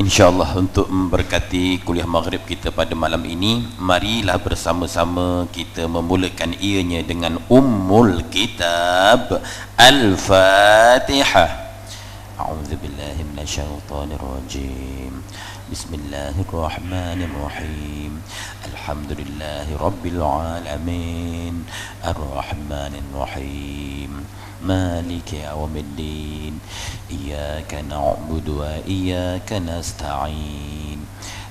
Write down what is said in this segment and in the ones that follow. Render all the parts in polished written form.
InsyaAllah untuk memberkati kuliah maghrib kita pada malam ini, marilah bersama-sama kita memulakan ianya dengan Ummul Kitab Al-Fatihah. A'udzubillahi minasyaitonir rajim. Bismillahirrahmanirrahim. Alhamdulillahi rabbil alamin. Ar-Rahmanir Rahim. مالك يوم الدين إياك نعبد وإياك نستعين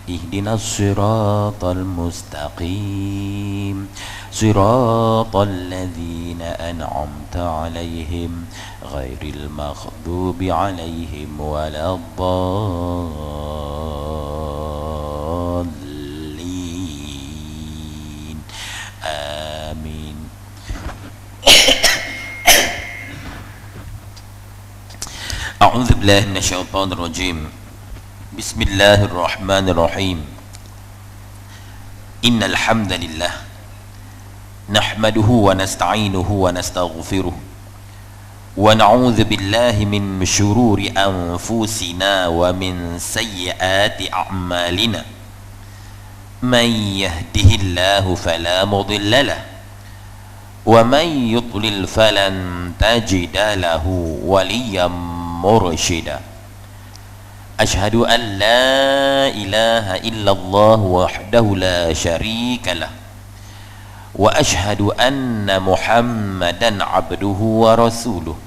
اهدنا الصراط المستقيم صراط الذين أنعمت عليهم غير المغضوب عليهم ولا الضالين آمين. أعوذ بالله من الشيطان الرجيم. بسم الله الرحمن الرحيم. إن الحمد لله نحمده ونستعينه ونستغفره ونعوذ بالله من شرور أنفسنا ومن سيئات أعمالنا. من يهده الله فلا مضل له ومن يضلل فلن تجد له وليا مرشدا. أشهد أن لا إله إلا الله وحده لا شريك له وأشهد أن محمدا عبده ورسوله.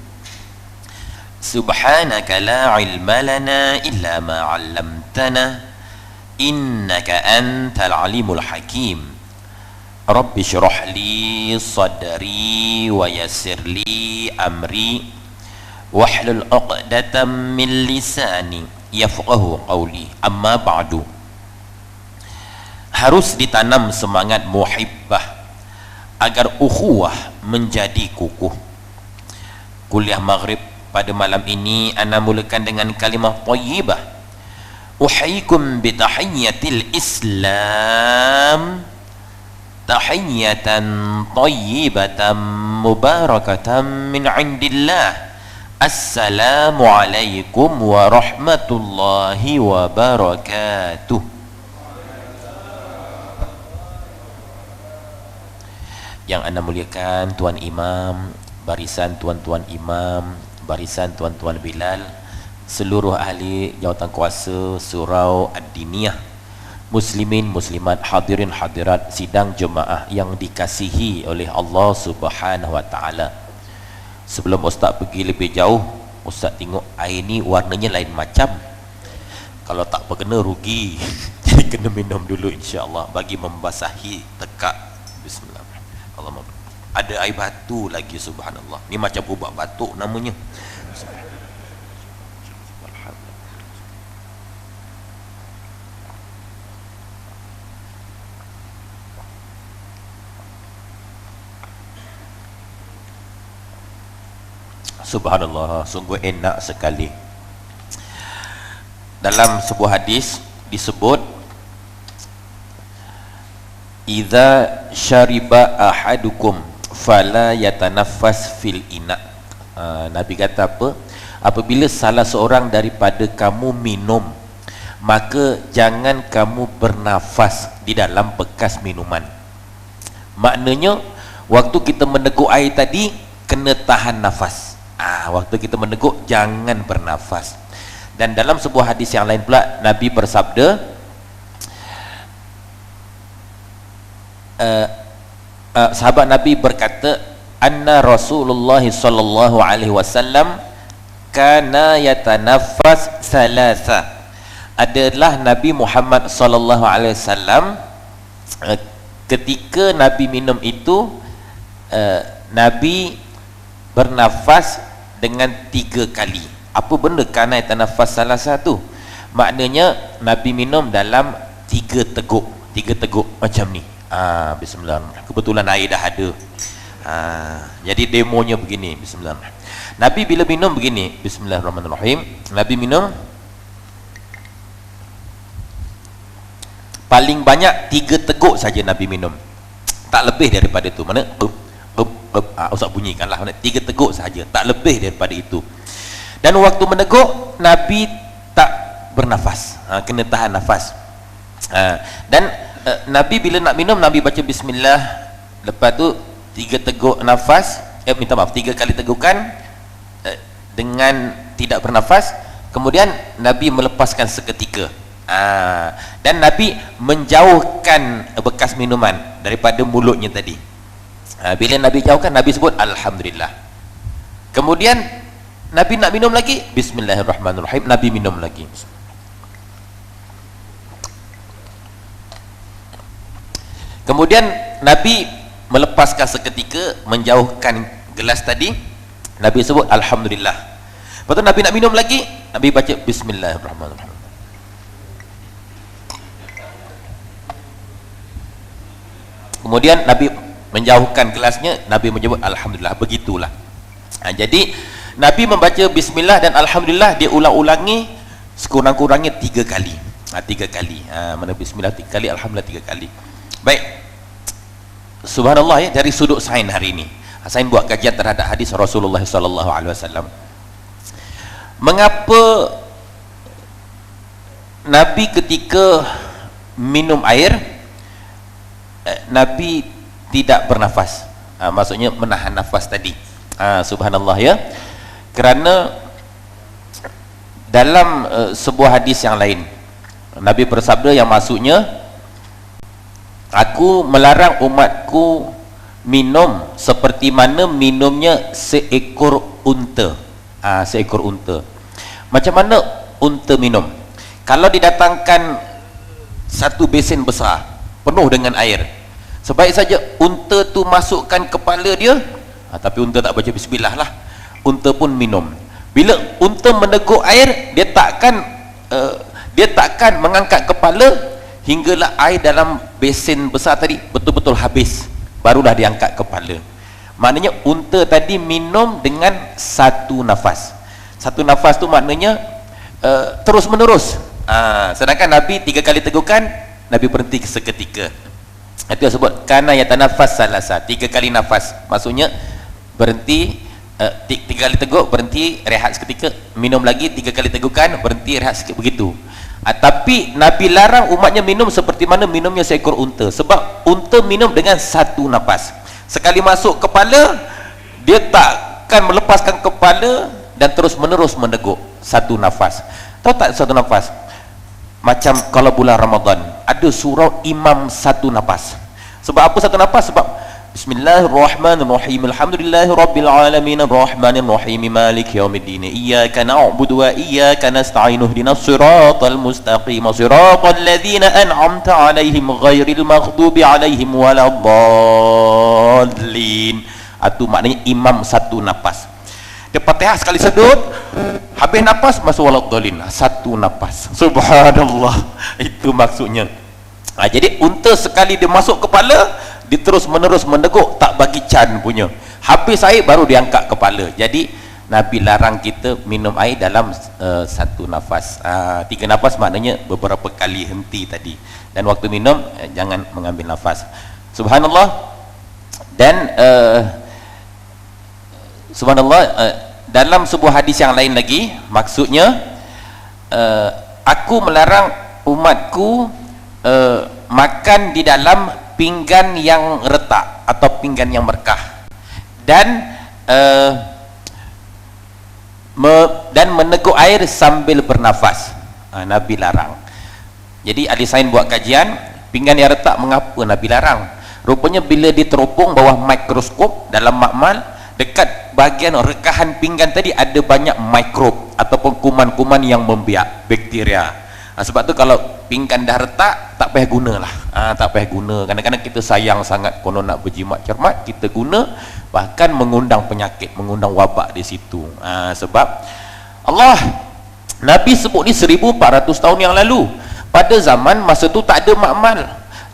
سبحانك لا علم لنا إلا ما علمتنا إنك أنت العليم الحكيم. رب اشرح لي صدري ويسر لي أمري wahlul 'uqdatam min lisani yafqahu qawli. Amma ba'du. Harus ditanam semangat muhibbah agar ukhuwah menjadi kukuh. Kuliah maghrib pada malam ini ana mulakan dengan kalimah thayyibah. Uhayyikum bi tahiyyatil Islam tahiyyatan thayyibatan mubarakatan min 'indillah. Assalamualaikum warahmatullahi wabarakatuh. Yang anda muliakan Tuan Imam, barisan tuan-tuan imam, barisan tuan-tuan Bilal, seluruh ahli jawatan kuasa surau ad-diniyah, muslimin muslimat, hadirin hadirat sidang jemaah yang dikasihi oleh Allah Subhanahu wa taala. Sebelum Ustaz pergi lebih jauh, Ustaz tengok air ni warnanya lain macam. Kalau tak berkena rugi. Jadi kena minum dulu insya-Allah bagi membasahi tekak. Bismillahirrahmanirrahim. Ada air batu lagi, subhanallah. Ni macam ubat batuk namanya. Subhanallah, sungguh enak sekali. Dalam sebuah hadis disebut, idza syariba ahadukum fala yatanaffas fil ina. Nabi kata apa? Apabila salah seorang daripada kamu minum, maka jangan kamu bernafas di dalam bekas minuman. Maknanya waktu kita meneguk air tadi kena tahan nafas. Waktu kita meneguk jangan bernafas. Dan dalam sebuah hadis yang lain pula Nabi bersabda, sahabat Nabi berkata, anna Rasulullah sallallahu alaihi wasallam kana yatanaffas salasa. Adalah Nabi Muhammad sallallahu alaihi wasallam ketika Nabi minum itu, Nabi bernafas dengan 3 kali. Apa benda kana tanafas salah satu? Maknanya Nabi minum dalam 3 teguk. 3 teguk macam ni. Bismillahirrahmanirrahim. Kebetulan air dah ada. Jadi demonya begini. Bismillahirrahmanirrahim. Nabi bila minum begini. Bismillahirrahmanirrahim. Nabi minum paling banyak 3 teguk saja Nabi minum. Tak lebih daripada itu. Mana? Ustaz bunyikanlah 3 teguk sahaja, tak lebih daripada itu. Dan waktu meneguk Nabi tak bernafas, kena tahan nafas. Dan Nabi bila nak minum, Nabi baca bismillah, lepas tu 3 teguk nafas, minta maaf, 3 kali tegukan dengan tidak bernafas, kemudian Nabi melepaskan seketika. Dan Nabi menjauhkan bekas minuman daripada mulutnya tadi. Bila Nabi jauhkan, Nabi sebut alhamdulillah. Kemudian Nabi nak minum lagi, bismillahirrahmanirrahim, Nabi minum lagi. Kemudian Nabi melepaskan seketika, menjauhkan gelas tadi, Nabi sebut alhamdulillah. Lepas tu Nabi nak minum lagi, Nabi baca bismillahirrahmanirrahim. Kemudian Nabi menjauhkan gelasnya, Nabi menyebut alhamdulillah. Begitulah. Jadi Nabi membaca bismillah dan alhamdulillah dia ulang-ulangi sekurang-kurangnya 3 kali. 3 kali. Mana bismillah 3 kali, alhamdulillah 3 kali. Baik. Subhanallah ya, dari sudut sains hari ini. Sains buat kajian terhadap hadis Rasulullah sallallahu alaihi wasallam. Mengapa Nabi ketika minum air, Nabi tidak bernafas, maksudnya menahan nafas tadi. Subhanallah ya, kerana dalam sebuah hadis yang lain Nabi bersabda yang maksudnya, aku melarang umatku minum seperti mana minumnya seekor unta. Seekor unta. Macam mana unta minum? Kalau didatangkan satu besen besar penuh dengan air, sebaik saja unta tu masukkan kepala dia, tapi unta tak baca bismillah lah, unta pun minum. Bila unta meneguk air, dia takkan mengangkat kepala hinggalah air dalam besen besar tadi betul-betul habis, barulah dia angkat kepala. Maknanya unta tadi minum dengan satu nafas. Satu nafas tu maknanya terus menerus. Sedangkan Nabi 3 kali tegukan, Nabi berhenti seketika. Itu yang sebut kana yatanafas salasa, 3 kali nafas, maksudnya berhenti, 3 kali teguk, berhenti, rehat seketika, minum lagi, 3 kali tegukan, berhenti, rehat sikit, begitu. Tapi Nabi larang umatnya minum seperti mana minumnya seekor unta, sebab unta minum dengan satu nafas. Sekali masuk kepala, dia takkan melepaskan kepala dan terus menerus meneguk, satu nafas. Tahu tak satu nafas? Macam kalau bulan Ramadan ada surau imam satu nafas. Sebab apa satu nafas? Sebab Bismillahirrahmanirrahim, alhamdulillahirabbil alamin, arrahmanirrahim, maliki yaumiddin, iyyaka na'budu wa iyyaka nasta'in, ihdinas siratal mustaqim, siratal ladzina an'amta 'alaihim ghairil maghdubi 'alaihim waladdallin. Itu maknanya imam satu nafas. Dia Fatihah sekali sedut, habis nafas masuk waladdallin, satu nafas. Subhanallah. Itu maksudnya. Jadi unta sekali dia masuk kepala, dia terus menerus meneguk, tak bagi can punya, habis air baru dia angkat kepala. Jadi Nabi larang kita minum air dalam satu nafas. 3 nafas maknanya beberapa kali henti tadi, dan waktu minum jangan mengambil nafas. Subhanallah. Dan subhanallah, dalam sebuah hadis yang lain lagi, maksudnya aku melarang umatku makan di dalam pinggan yang retak atau pinggan yang berkah, dan meneguk air sambil bernafas. Nabi larang. Jadi ahli sains buat kajian, pinggan yang retak mengapa Nabi larang? Rupanya bila diteropong bawah mikroskop dalam makmal, dekat bahagian rekahan pinggan tadi ada banyak mikrob ataupun kuman-kuman yang membiak, bakteria. Sebab tu kalau pinggan dah retak, tak payah gunalah. Tak payah guna. Kadang-kadang kita sayang sangat, konon nak berjimat cermat, kita guna, bahkan mengundang penyakit, mengundang wabak di situ. Sebab Allah, Nabi sebut ni 1400 tahun yang lalu. Pada zaman masa tu tak ada makmal,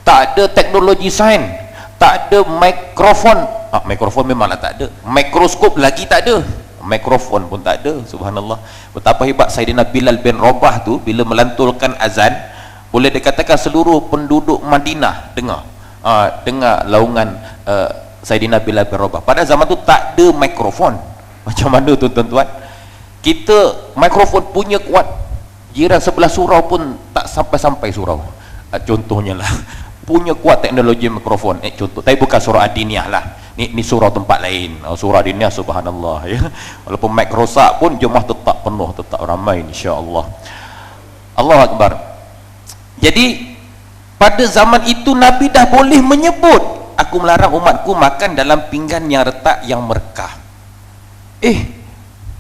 tak ada teknologi sains, tak ada mikrofon. Mikrofon memanglah tak ada, mikroskop lagi tak ada, mikrofon pun tak ada. Subhanallah. Betapa hebat Sayyidina Bilal bin Rabah tu bila melantulkan azan, boleh dikatakan seluruh penduduk Madinah dengar, dengar laungan Sayyidina Bilal bin Rabah. Pada zaman tu tak ada mikrofon. Macam mana tu tuan-tuan? Kita mikrofon punya kuat, jiran sebelah surau pun tak sampai-sampai surau. Contohnya lah, punya kuat teknologi mikrofon, contoh, tapi bukan surau Adiniyah lah, ni surau tempat lain. Surau Adiniyah subhanallah ya, walaupun mic rosak pun jemaah tetap penuh, tetap ramai insya-Allah. Allahu Akbar. Jadi pada zaman itu Nabi dah boleh menyebut, aku melarang umatku makan dalam pinggan yang retak yang merekah.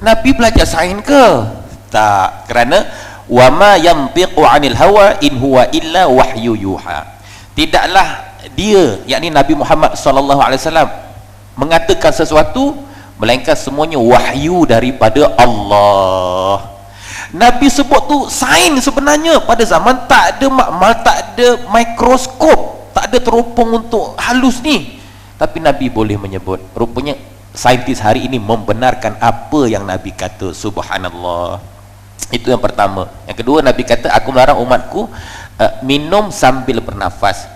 Nabi belajar sains ke? Tak, kerana wama yantiqu 'anil hawa in huwa illa wahyu yuha. Tidaklah dia, yakni Nabi Muhammad sallallahu alaihi wasallam, mengatakan sesuatu melainkan semuanya wahyu daripada Allah. Nabi sebut tu sains sebenarnya. Pada zaman tak ada makmal, tak ada mikroskop, tak ada teropong untuk halus ni, tapi Nabi boleh menyebut. Rupanya saintis hari ini membenarkan apa yang Nabi kata. Subhanallah. Itu yang pertama. Yang kedua, Nabi kata, aku melarang umatku minum sambil bernafas.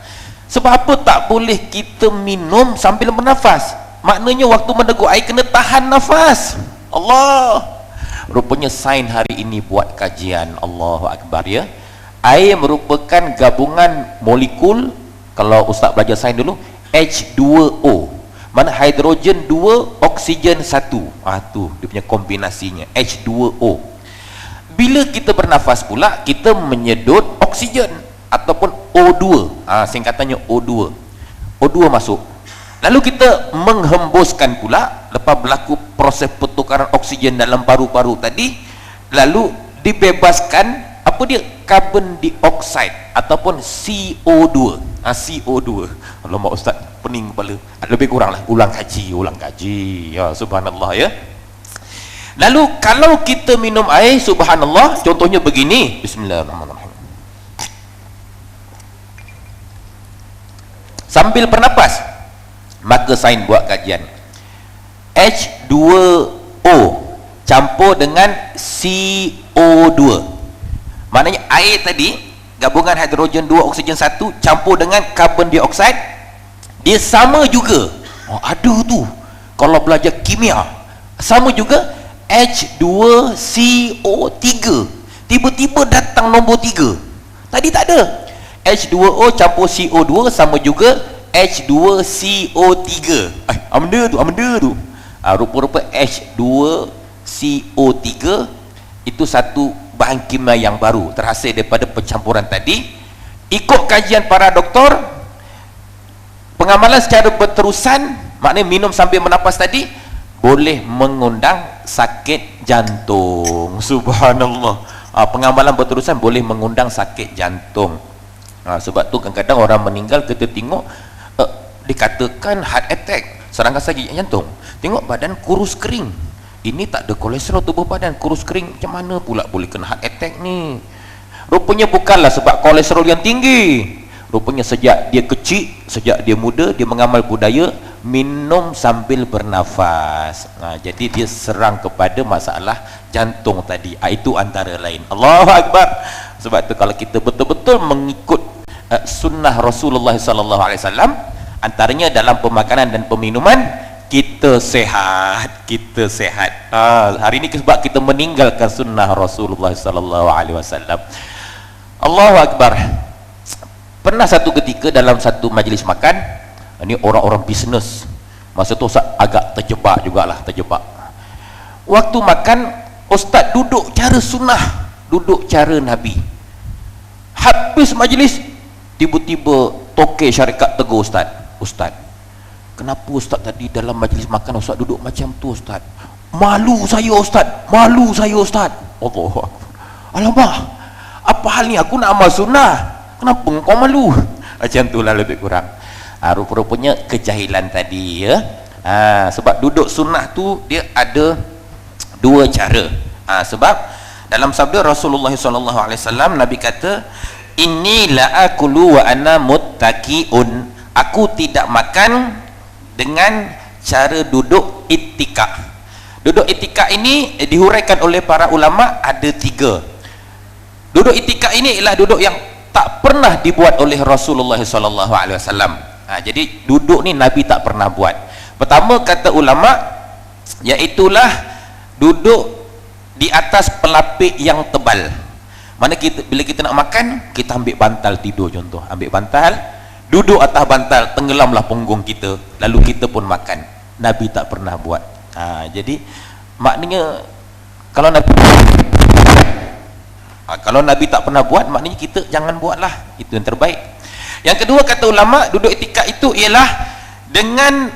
Sebab apa tak boleh kita minum sambil bernafas? Maknanya waktu meneguh air kena tahan nafas. Allah. Rupanya sains hari ini buat kajian. Allahu Akbar ya. Air merupakan gabungan molekul, kalau ustaz belajar sains dulu, H2O, mana hidrogen 2, oksigen 1. Tu dia punya kombinasinya, H2O. Bila kita bernafas pula, kita menyedut oksigen ataupun O2, singkatannya O2. O2 masuk, lalu kita menghembuskan pula. Lepas berlaku proses pertukaran oksigen dalam paru-paru tadi, lalu dibebaskan apa dia, carbon dioxide ataupun CO2. CO2. Alamak ustaz, pening kepala. Lebih kurang lah, ulang kaji ya, subhanallah ya. Lalu kalau kita minum air, subhanallah, contohnya begini, bismillahirrahmanirrahim, sambil bernapas, maka sains buat kajian, H2O campur dengan CO2, maknanya air tadi gabungan hidrogen 2 oksigen 1 campur dengan carbon dioxide, dia sama juga. Ada tu kalau belajar kimia, sama juga H2CO3. Tiba-tiba datang nombor 3, tadi tak ada. H2O campur CO2 sama juga H2CO3. Benda tu rupa-rupa H2CO3 itu satu bahan kimia yang baru terhasil daripada pencampuran tadi. Ikut kajian para doktor, pengamalan secara berterusan, maknanya minum sambil menapas tadi boleh mengundang sakit jantung. Subhanallah. Pengamalan berterusan boleh mengundang sakit jantung. Sebab tu kadang-kadang orang meninggal, kita tengok dikatakan heart attack, serangan sakit jantung, tengok badan kurus kering. Ini tak ada kolesterol tubuh badan, kurus kering, macam mana pula boleh kena heart attack ni? Rupanya bukanlah sebab kolesterol yang tinggi. Rupanya sejak dia kecil, sejak dia muda, dia mengamal budaya minum sambil bernafas. Jadi dia serang kepada masalah jantung tadi. Itu antara lain. Allahu Akbar. Sebab tu kalau kita betul-betul mengikut sunnah Rasulullah SAW, antaranya dalam pemakanan dan peminuman, kita sehat. Hari ini sebab kita meninggalkan sunnah Rasulullah SAW. Allahu Akbar. Pernah satu ketika dalam satu majlis makan, ini orang-orang bisnes, masa tu Ustaz agak terjebak jugalah, waktu makan Ustaz duduk cara sunnah, duduk cara Nabi. Habis majlis, tiba-tiba tokek syarikat tegur Ustaz, kenapa Ustaz tadi dalam majlis makan Ustaz duduk macam tu Ustaz? Malu saya Ustaz. Allahu Akbar. Alamak, apa hal ni, aku nak amal sunnah, kenapa kau malu? Macam tu lah lebih kurang. Rupa-rupanya kejahilan tadi ya. Sebab duduk sunnah tu dia ada dua cara. Sebab dalam sabda Rasulullah SAW, Nabi kata, inni la akulu wa ana muttaqiun, aku tidak makan dengan cara duduk ittikaf. Duduk ittikaf ini dihuraikan oleh para ulama ada 3. Duduk ittikaf ini ialah duduk yang tak pernah dibuat oleh Rasulullah SAW. Jadi duduk ni Nabi tak pernah buat. Pertama kata ulama, iaitulah duduk di atas pelapik yang tebal. Mana kita, bila kita nak makan, kita ambil bantal tidur contoh, ambil bantal, duduk atas bantal, tenggelamlah punggung kita, lalu kita pun makan. Nabi tak pernah buat. Jadi maknanya kalau Nabi tak pernah buat, maknanya kita jangan buatlah, itu yang terbaik. Yang kedua kata ulama, duduk itikaf itu ialah dengan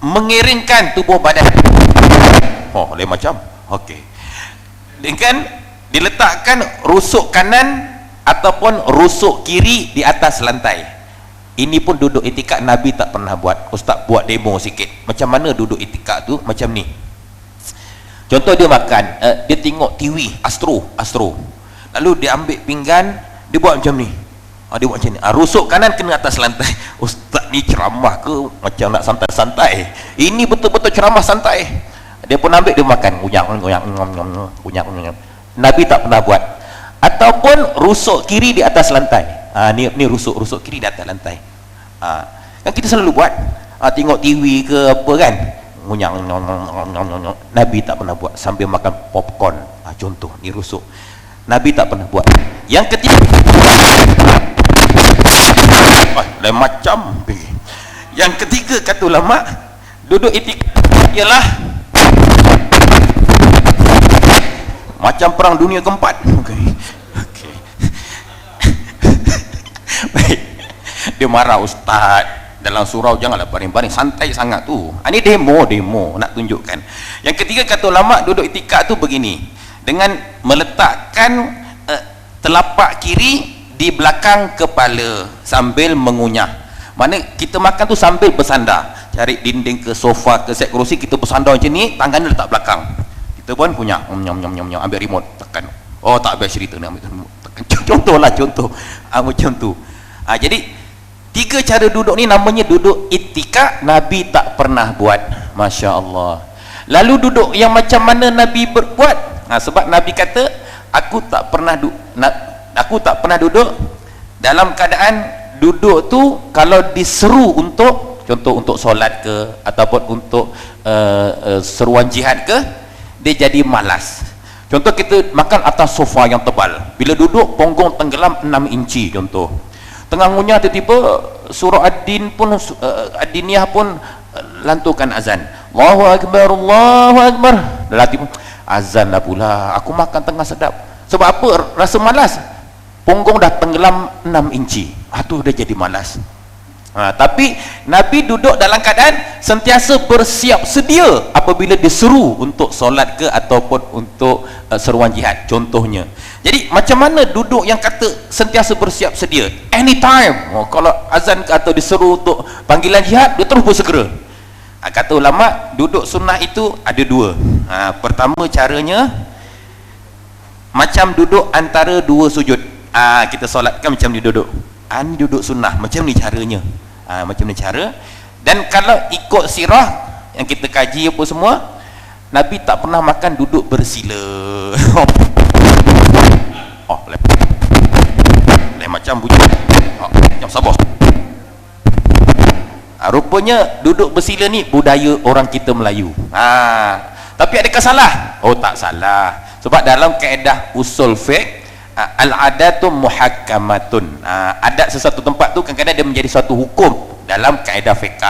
mengiringkan tubuh badan. Lain macam. Okey. Dengan diletakkan rusuk kanan ataupun rusuk kiri di atas lantai. Ini pun duduk itikaf Nabi tak pernah buat. Ustaz buat demo sikit. Macam mana duduk itikaf tu? Macam ni. Contoh dia makan, dia tengok TV, Astro. Lalu dia ambil pinggan, dia buat macam ni. Dia buat macam ni. Rusuk kanan kena atas lantai. Ustaz ni ceramah ke macam nak santai-santai? Ini betul-betul ceramah santai. Dia pun ambil, dia makan. Unyak. Nabi tak pernah buat. Ataupun rusuk kiri di atas lantai. Ni rusuk kiri di atas lantai. Kan kita selalu buat. Tengok TV ke apa kan? Unyak. Nabi tak pernah buat sambil makan popcorn. Contoh, ni rusuk. Nabi tak pernah buat. Yang ketiga, lain macam. Yang ketiga kata ulama, duduk itikaf ialah macam perang dunia keempat. Okey. Baik. Dia marah ustaz, dalam surau janganlah baring-baring, santai sangat tu. Ini demo nak tunjukkan. Yang ketiga kata ulama, duduk itikaf tu begini, dengan meletakkan telapak kiri di belakang kepala sambil mengunyah. Mana kita makan tu sambil bersandar, cari dinding ke sofa ke set kerusi, kita bersandar macam ni, tangannya letak belakang, kita pun kunyah, ambil remote tekan. Tak habis cerita ni, ambil remote tekan. Contoh macam tu. Jadi 3 cara duduk ni namanya duduk itikaf. Nabi tak pernah buat. Masya Allah. Lalu duduk yang macam mana Nabi berbuat? Sebab Nabi kata, aku tak pernah duduk dalam keadaan duduk tu kalau diseru untuk, contoh untuk solat ke ataupun untuk seruan jihad ke, dia jadi malas. Contoh kita makan atas sofa yang tebal, bila duduk punggung tenggelam 6 inci contoh, tengah ngunyah tiba-tiba surah Ad-Diniyah pun lantukan azan, Allahu Akbar, Allahu Akbar, dah azan dah pula, aku makan tengah sedap. Sebab apa? Rasa malas, punggung dah tenggelam 6 inci. Tu dah jadi malas. Tapi Nabi duduk dalam keadaan sentiasa bersiap sedia apabila diseru untuk solat ke ataupun untuk seruan jihad contohnya. Jadi macam mana duduk yang kata sentiasa bersiap sedia? Anytime. Kalau azan ke atau diseru untuk panggilan jihad, dia terus bersegera. Kata ulama, duduk sunnah itu ada 2. Pertama caranya macam duduk antara 2 sujud. Kita solat kan macam ni duduk. Ni duduk sunnah, macam ni caranya. Macam ni cara. Dan kalau ikut sirah yang kita kaji apa semua, Nabi tak pernah makan duduk bersila. Lain macam bunyi. Yang sabar. Rupanya duduk bersila ni budaya orang kita Melayu. Tapi adakah salah? Tak salah. Sebab dalam kaedah usul fiqh, al-adatu muhakkamatun. Adat sesuatu tempat tu kadang-kadang dia menjadi suatu hukum dalam kaedah fiqh.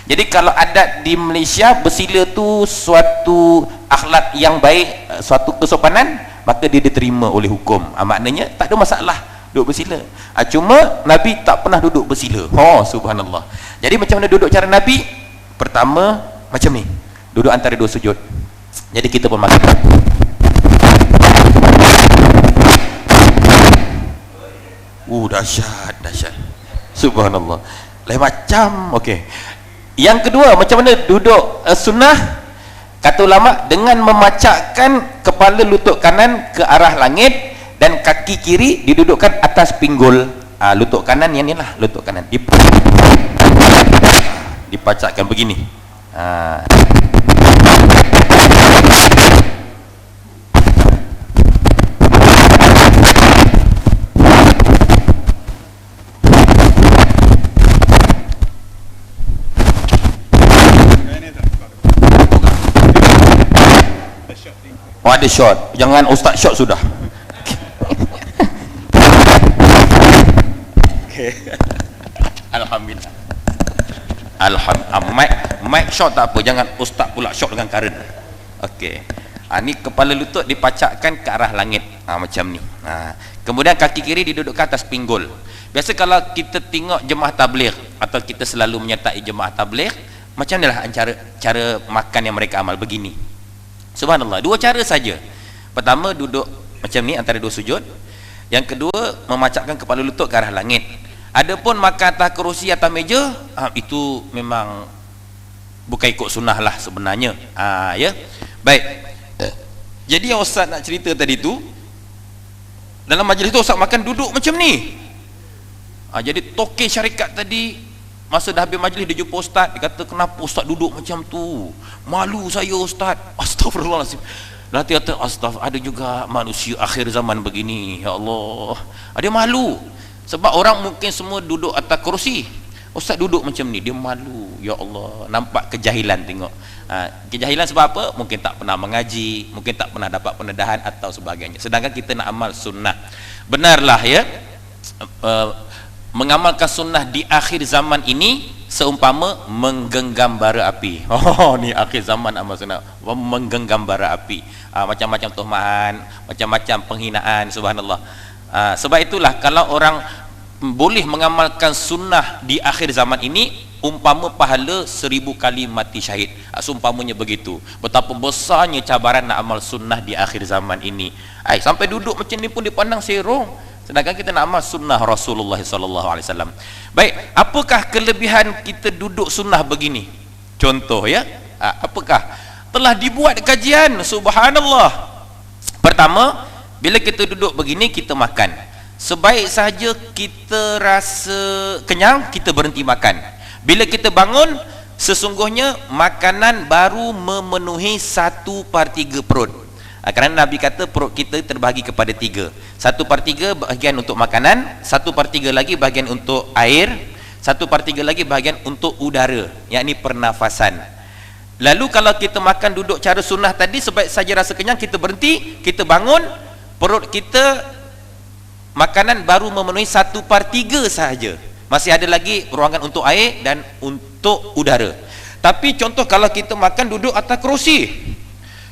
Jadi kalau adat di Malaysia bersila tu suatu akhlak yang baik, suatu kesopanan, maka dia diterima oleh hukum. Maknanya tak ada masalah duduk bersila. Cuma Nabi tak pernah duduk bersila. Subhanallah. Jadi macam mana duduk cara Nabi? Pertama macam ni, duduk antara 2 sujud. Jadi kita pun makan. Dahsyat. Subhanallah. Lain macam. Okey. Yang kedua, macam mana duduk sunnah? Kata ulama, dengan memacakkan kepala lutut kanan ke arah langit dan kaki kiri didudukkan atas pinggul. Lutut kanan yang ni lah, lutut kanan dipacakkan begini. Ada shot. Jangan ustaz shot sudah. okey. Alhamdulillah. Mic shot tak apa, jangan ustaz pula shot dengan current. Okey. Ni kepala lutut dipacakkan ke arah langit. Macam ni. Kemudian kaki kiri didudukkan atas pinggul. Biasa kalau kita tengok jemaah tabligh atau kita selalu menyertai jemaah tabligh, macam inilah cara makan yang mereka amal begini. Subhanallah, dua cara saja. Pertama, duduk macam ni antara dua sujud. Yang kedua, memacakkan kepala lutut ke arah langit. Adapun makan atas kerusi atas meja, itu memang bukan ikut sunnah lah sebenarnya. Ya. Baik. Jadi yang Ustaz nak cerita tadi tu, dalam majlis tu Ustaz makan duduk macam ni. Jadi token syarikat tadi masa dah habis majlis dia jumpa Ustaz, dia kata kenapa Ustaz duduk macam tu? Malu saya Ustaz. Astagfirullahalazim. Nanti kata ada juga manusia akhir zaman begini. Ya Allah. Dia malu. Sebab orang mungkin semua duduk atas kerusi. Ustaz duduk macam ni, dia malu. Ya Allah, nampak kejahilan tengok. Kejahilan sebab apa? Mungkin tak pernah mengaji, mungkin tak pernah dapat pendedahan atau sebagainya. Sedangkan kita nak amal sunnah. Benarlah ya, mengamalkan sunnah di akhir zaman ini seumpama menggenggam bara api. Ni akhir zaman amal sunnah, menggenggam bara api. Macam-macam tuhmaan, macam-macam penghinaan, subhanallah. Sebab itulah kalau orang boleh mengamalkan sunnah di akhir zaman ini, umpama pahala 1000 kali mati syahid. Seumpamanya begitu. Betapa besarnya cabaran nak amal sunnah di akhir zaman ini. Sampai duduk macam ni pun dipandang serong. Sedangkan kita nak amal sunnah Rasulullah SAW. Baik, apakah kelebihan kita duduk sunnah begini? Contoh ya, apakah? Telah dibuat kajian, subhanallah. Pertama, bila kita duduk begini kita makan, sebaik saja kita rasa kenyang, kita berhenti makan. Bila kita bangun, sesungguhnya makanan baru memenuhi 1/3 perut. Kerana Nabi kata perut kita terbahagi kepada 3. 1/3 bahagian untuk makanan, 1/3 lagi bahagian untuk air, 1/3 lagi bahagian untuk udara, yakni pernafasan. Lalu kalau kita makan duduk cara sunnah tadi, sebaik saja rasa kenyang kita berhenti, kita bangun, perut kita makanan baru memenuhi 1/3 sahaja. Masih ada lagi ruangan untuk air dan untuk udara. Tapi contoh kalau kita makan duduk atas kerusi,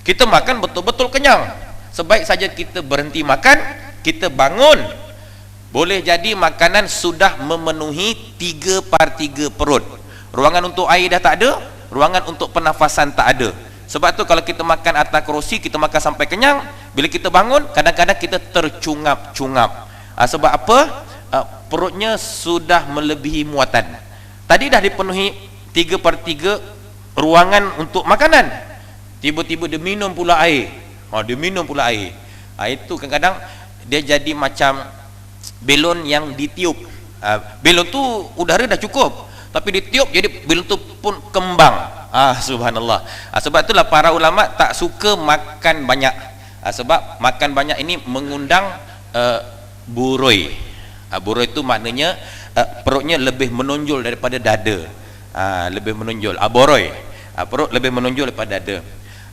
kita makan betul-betul kenyang, sebaik saja kita berhenti makan, kita bangun, boleh jadi makanan sudah memenuhi 3/3 perut. Ruangan untuk air dah tak ada, ruangan untuk pernafasan tak ada. Sebab tu kalau kita makan atas kerusi, kita makan sampai kenyang, bila kita bangun kadang-kadang kita tercungap-cungap. Sebab apa? Perutnya sudah melebihi muatan. Tadi dah dipenuhi 3/3 ruangan untuk makanan, tiba-tiba dia minum pula air. Dia minum pula air. Itu kadang-kadang dia jadi macam belon yang ditiup. Belon tu udara dah cukup, tapi ditiup jadi belon tu pun kembang. Subhanallah. Sebab itulah para ulama tak suka makan banyak. Sebab makan banyak ini mengundang buroi. Buroi itu maknanya perutnya lebih menonjol daripada dada. Lebih menonjol. Boroi. Perut lebih menonjol daripada dada.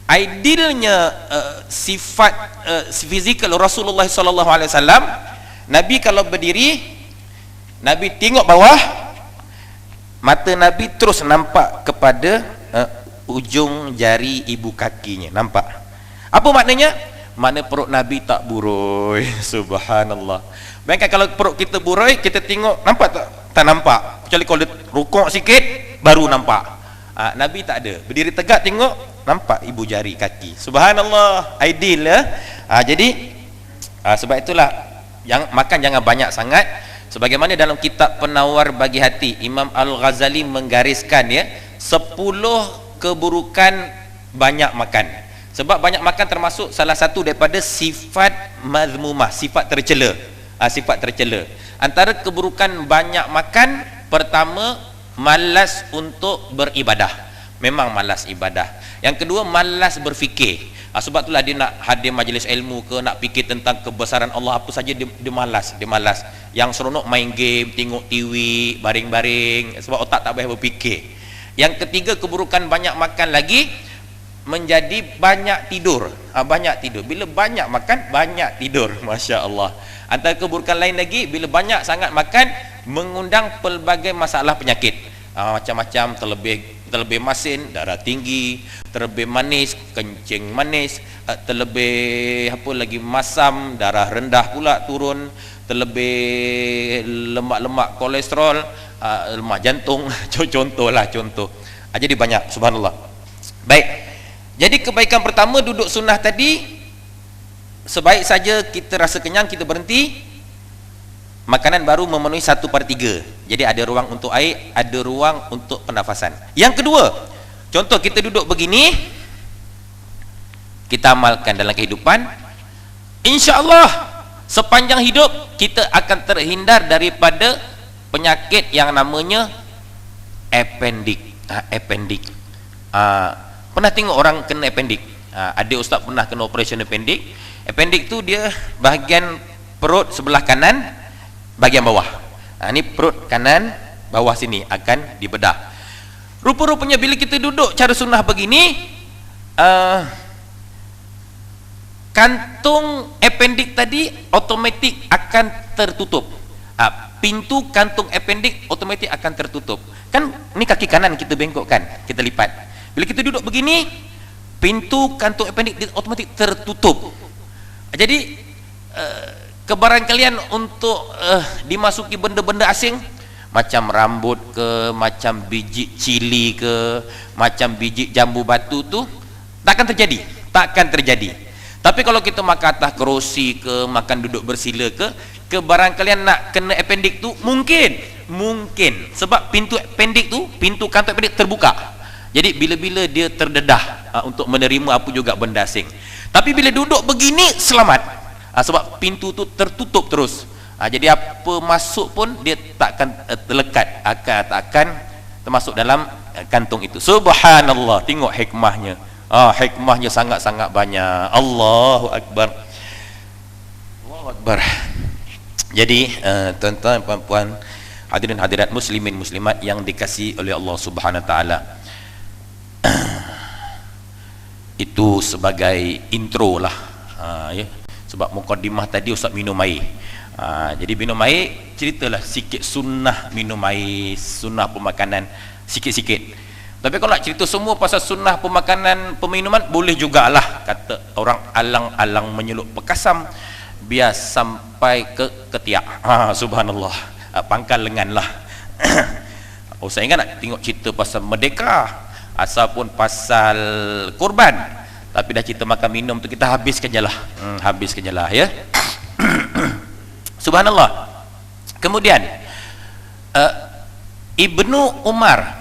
Idealnya sifat fizikal Rasulullah SAW, Nabi kalau berdiri, Nabi tengok bawah, mata Nabi terus nampak kepada ujung jari ibu kakinya, nampak. Apa maknanya? Makna perut Nabi tak buroi. Subhanallah. Bayangkan kalau perut kita buroi, kita tengok, nampak tak? Tak nampak. Kecuali kalau dia rukuk sikit baru nampak. Nabi tak ada, berdiri tegak tengok, nampak ibu jari kaki. Subhanallah, ideal ya. Jadi sebab itulah yang makan jangan banyak sangat. Sebagaimana dalam kitab Penawar Bagi Hati, Imam Al-Ghazali menggariskan ya, 10 keburukan banyak makan. Sebab banyak makan termasuk salah satu daripada sifat mazmumah, sifat tercela. Sifat tercela. Antara keburukan banyak makan, pertama, malas untuk beribadah. Memang malas ibadah. Yang kedua, malas berfikir. Sebab itulah dia nak hadir majlis ilmu ke, nak fikir tentang kebesaran Allah, apa saja dia malas. Dia malas. Yang seronok main game, tengok TV, baring-baring, sebab otak tak boleh berfikir. Yang ketiga, keburukan banyak makan lagi, menjadi banyak tidur. Banyak tidur. Bila banyak makan, banyak tidur. Masya Allah. Antara keburukan lain lagi, bila banyak sangat makan, mengundang pelbagai masalah penyakit, macam-macam, terlebih masin, darah tinggi, terlebih manis, kencing manis, terlebih apa lagi, masam, darah rendah pula turun, terlebih lemak-lemak kolesterol, lemak jantung. contoh. Jadi banyak, subhanallah. Baik, jadi kebaikan pertama duduk sunnah tadi, sebaik saja kita rasa kenyang, kita berhenti, makanan baru memenuhi 1/3. Jadi ada ruang untuk air, ada ruang untuk pernafasan. Yang kedua, contoh kita duduk begini, kita amalkan dalam kehidupan, insya-Allah sepanjang hidup kita akan terhindar daripada penyakit yang namanya appendix. Pernah tengok orang kena appendix? Ada ustaz pernah kena operation appendix. Appendix tu dia bahagian perut sebelah kanan bahagian bawah. Ni perut kanan bawah sini akan dibedah. Rupa-rupanya bila kita duduk cara sunnah begini, kantung appendix tadi automatik akan tertutup. Pintu kantung appendix automatik akan tertutup. Kan ni kaki kanan kita bengkokkan, kita lipat. Bila kita duduk begini, pintu kantung appendix automatik tertutup. Jadi kebarangkalian untuk dimasuki benda-benda asing, macam rambut ke, macam biji cili ke, macam biji jambu batu tu takkan terjadi. Tapi kalau kita makan atas kerusi ke, makan duduk bersila ke, kebarangkalian nak kena appendix tu mungkin sebab pintu appendix tu, pintu kantung appendix terbuka. Jadi bila-bila dia terdedah untuk menerima apa juga benda asing. Tapi bila duduk begini selamat, sebab pintu tu tertutup terus. Jadi apa masuk pun dia takkan terlekat, takkan termasuk dalam kantung itu. Subhanallah, tengok hikmahnya. Hikmahnya sangat-sangat banyak. Allahu Akbar. Allahu Akbar. Jadi tuan-tuan, puan-puan, hadirin hadirat muslimin muslimat yang dikasihi oleh Allah Subhanahu wa taala. Itu sebagai intro lah, ya. Sebab mukadimah tadi ustaz minum air. Jadi minum air, ceritalah sikit sunnah minum air, sunnah pemakanan sikit-sikit. Tapi kalau nak cerita semua pasal sunnah pemakanan, peminuman, boleh jugalah. Kata orang alang-alang menyelup pekasam biar sampai ke ketiak. Subhanallah. Pangkal lengan lah. Saya ingat nak tengok cerita pasal merdeka, asal pun pasal korban, tapi dah cerita makan minum tu kita habiskan je lah, ya. Subhanallah. Kemudian Ibnu Umar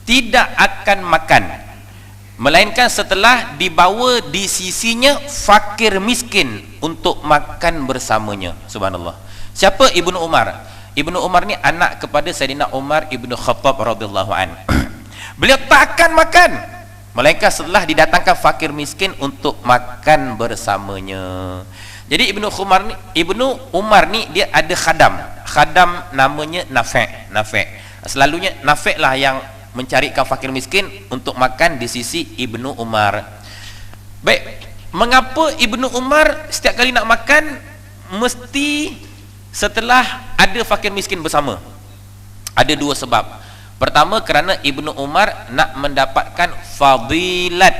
tidak akan makan melainkan setelah dibawa di sisinya fakir miskin untuk makan bersamanya. Subhanallah. Siapa Ibnu Umar? Ibnu Umar ni anak kepada Sayyidina Umar Ibnu Khattab radhiyallahu an. Beliau tak akan makan melainkan setelah didatangkan fakir miskin untuk makan bersamanya. Jadi Ibnu Umar ni dia ada khadam namanya Nafi'. Selalunya Nafi' lah yang mencarikan fakir miskin untuk makan di sisi Ibnu Umar. Baik, mengapa Ibnu Umar setiap kali nak makan mesti setelah ada fakir miskin bersama? Ada dua sebab. Pertama, kerana Ibnu Umar nak mendapatkan fadilat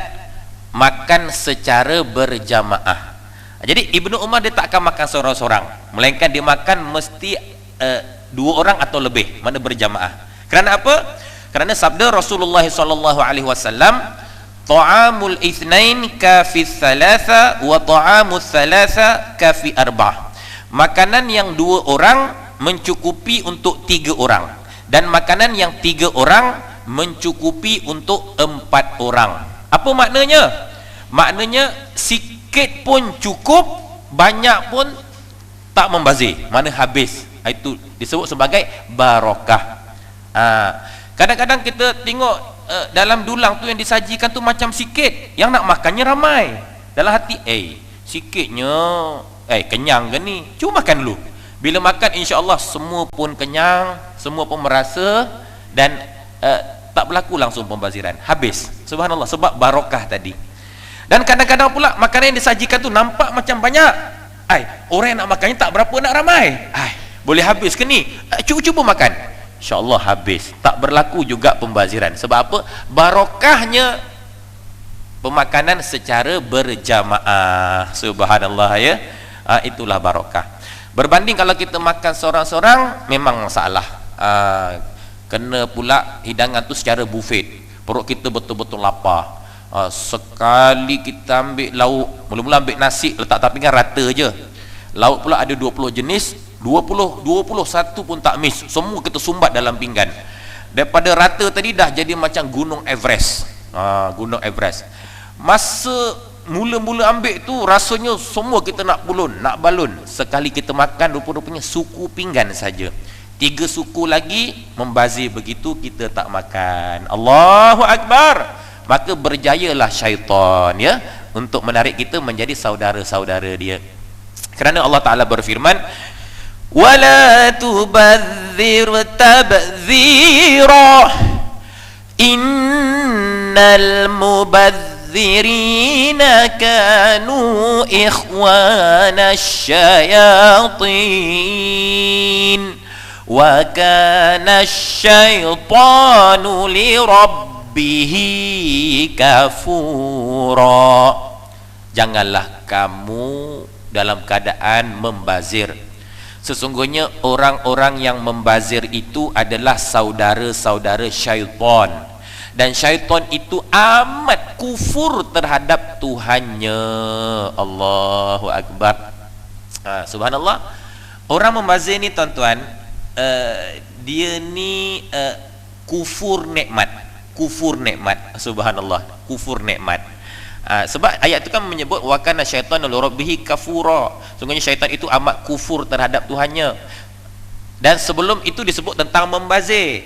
makan secara berjamaah. Jadi Ibnu Umar dia tak akan makan seorang-seorang, melainkan dia makan mesti dua orang atau lebih, mana berjamaah. Kerana apa? Kerana sabda Rasulullah SAW, ta'amul ithnain kafi thalatha wa ta'amul thalatha kafi arba'ah. Makanan yang dua orang mencukupi untuk tiga orang, dan makanan yang tiga orang mencukupi untuk 4 orang. Apa maknanya? Maknanya sikit pun cukup, banyak pun tak membazir, mana habis. Itu disebut sebagai barakah. Kadang-kadang kita tengok dalam dulang tu yang disajikan tu macam sikit, yang nak makannya ramai. Dalam hati, sikitnya, kenyang ke ni? Cuma makan dulu. Bila makan insya-Allah semua pun kenyang, semua pun merasa, dan tak berlaku langsung pembaziran. Habis. Subhanallah, sebab barakah tadi. Dan kadang-kadang pula makanan yang disajikan tu nampak macam banyak. Orang yang nak makannya tak berapa nak ramai. Boleh habis ke ni? Cuba makan. InsyaAllah habis. Tak berlaku juga pembaziran. Sebab apa? Barokahnya pemakanan secara berjamaah. Subhanallah ya. Itulah barokah. Berbanding kalau kita makan seorang-seorang, memang masalah. Kena pula hidangan tu secara buffet. Perut kita betul-betul lapar. Sekali kita ambil lauk, mula-mula ambil nasi letak tak pinggan rata je. Lauk pula ada 20 jenis, 21 pun tak miss. Semua kita sumbat dalam pinggan. Daripada rata tadi dah jadi macam gunung Everest. Gunung Everest. Masa mula-mula ambil tu rasanya semua kita nak balun. Sekali kita makan rupa-rupanya suku pinggan saja. 3 suku lagi membazir, begitu kita tak makan. Allahu Akbar. Maka berjayalah syaitan ya untuk menarik kita menjadi saudara-saudara dia. Kerana Allah Taala berfirman, wala tubadzir tabdzira innal mubadzirina kanu ikhwana syayatin wa kana syaitanu lirabbihi kafura. Janganlah kamu dalam keadaan membazir. Sesungguhnya orang-orang yang membazir itu adalah saudara-saudara syaitan, dan syaitan itu amat kufur terhadap Tuhannya. Allahu Akbar. Subhanallah. Orang membazir ni tuan-tuan, dia ni kufur nikmat. Subhanallah, kufur nikmat. Sebab ayat itu kan menyebut wa kana syaitanu li rabbih kafura. Sungguhnya syaitan itu amat kufur terhadap Tuhannya. Dan sebelum itu disebut tentang membazir.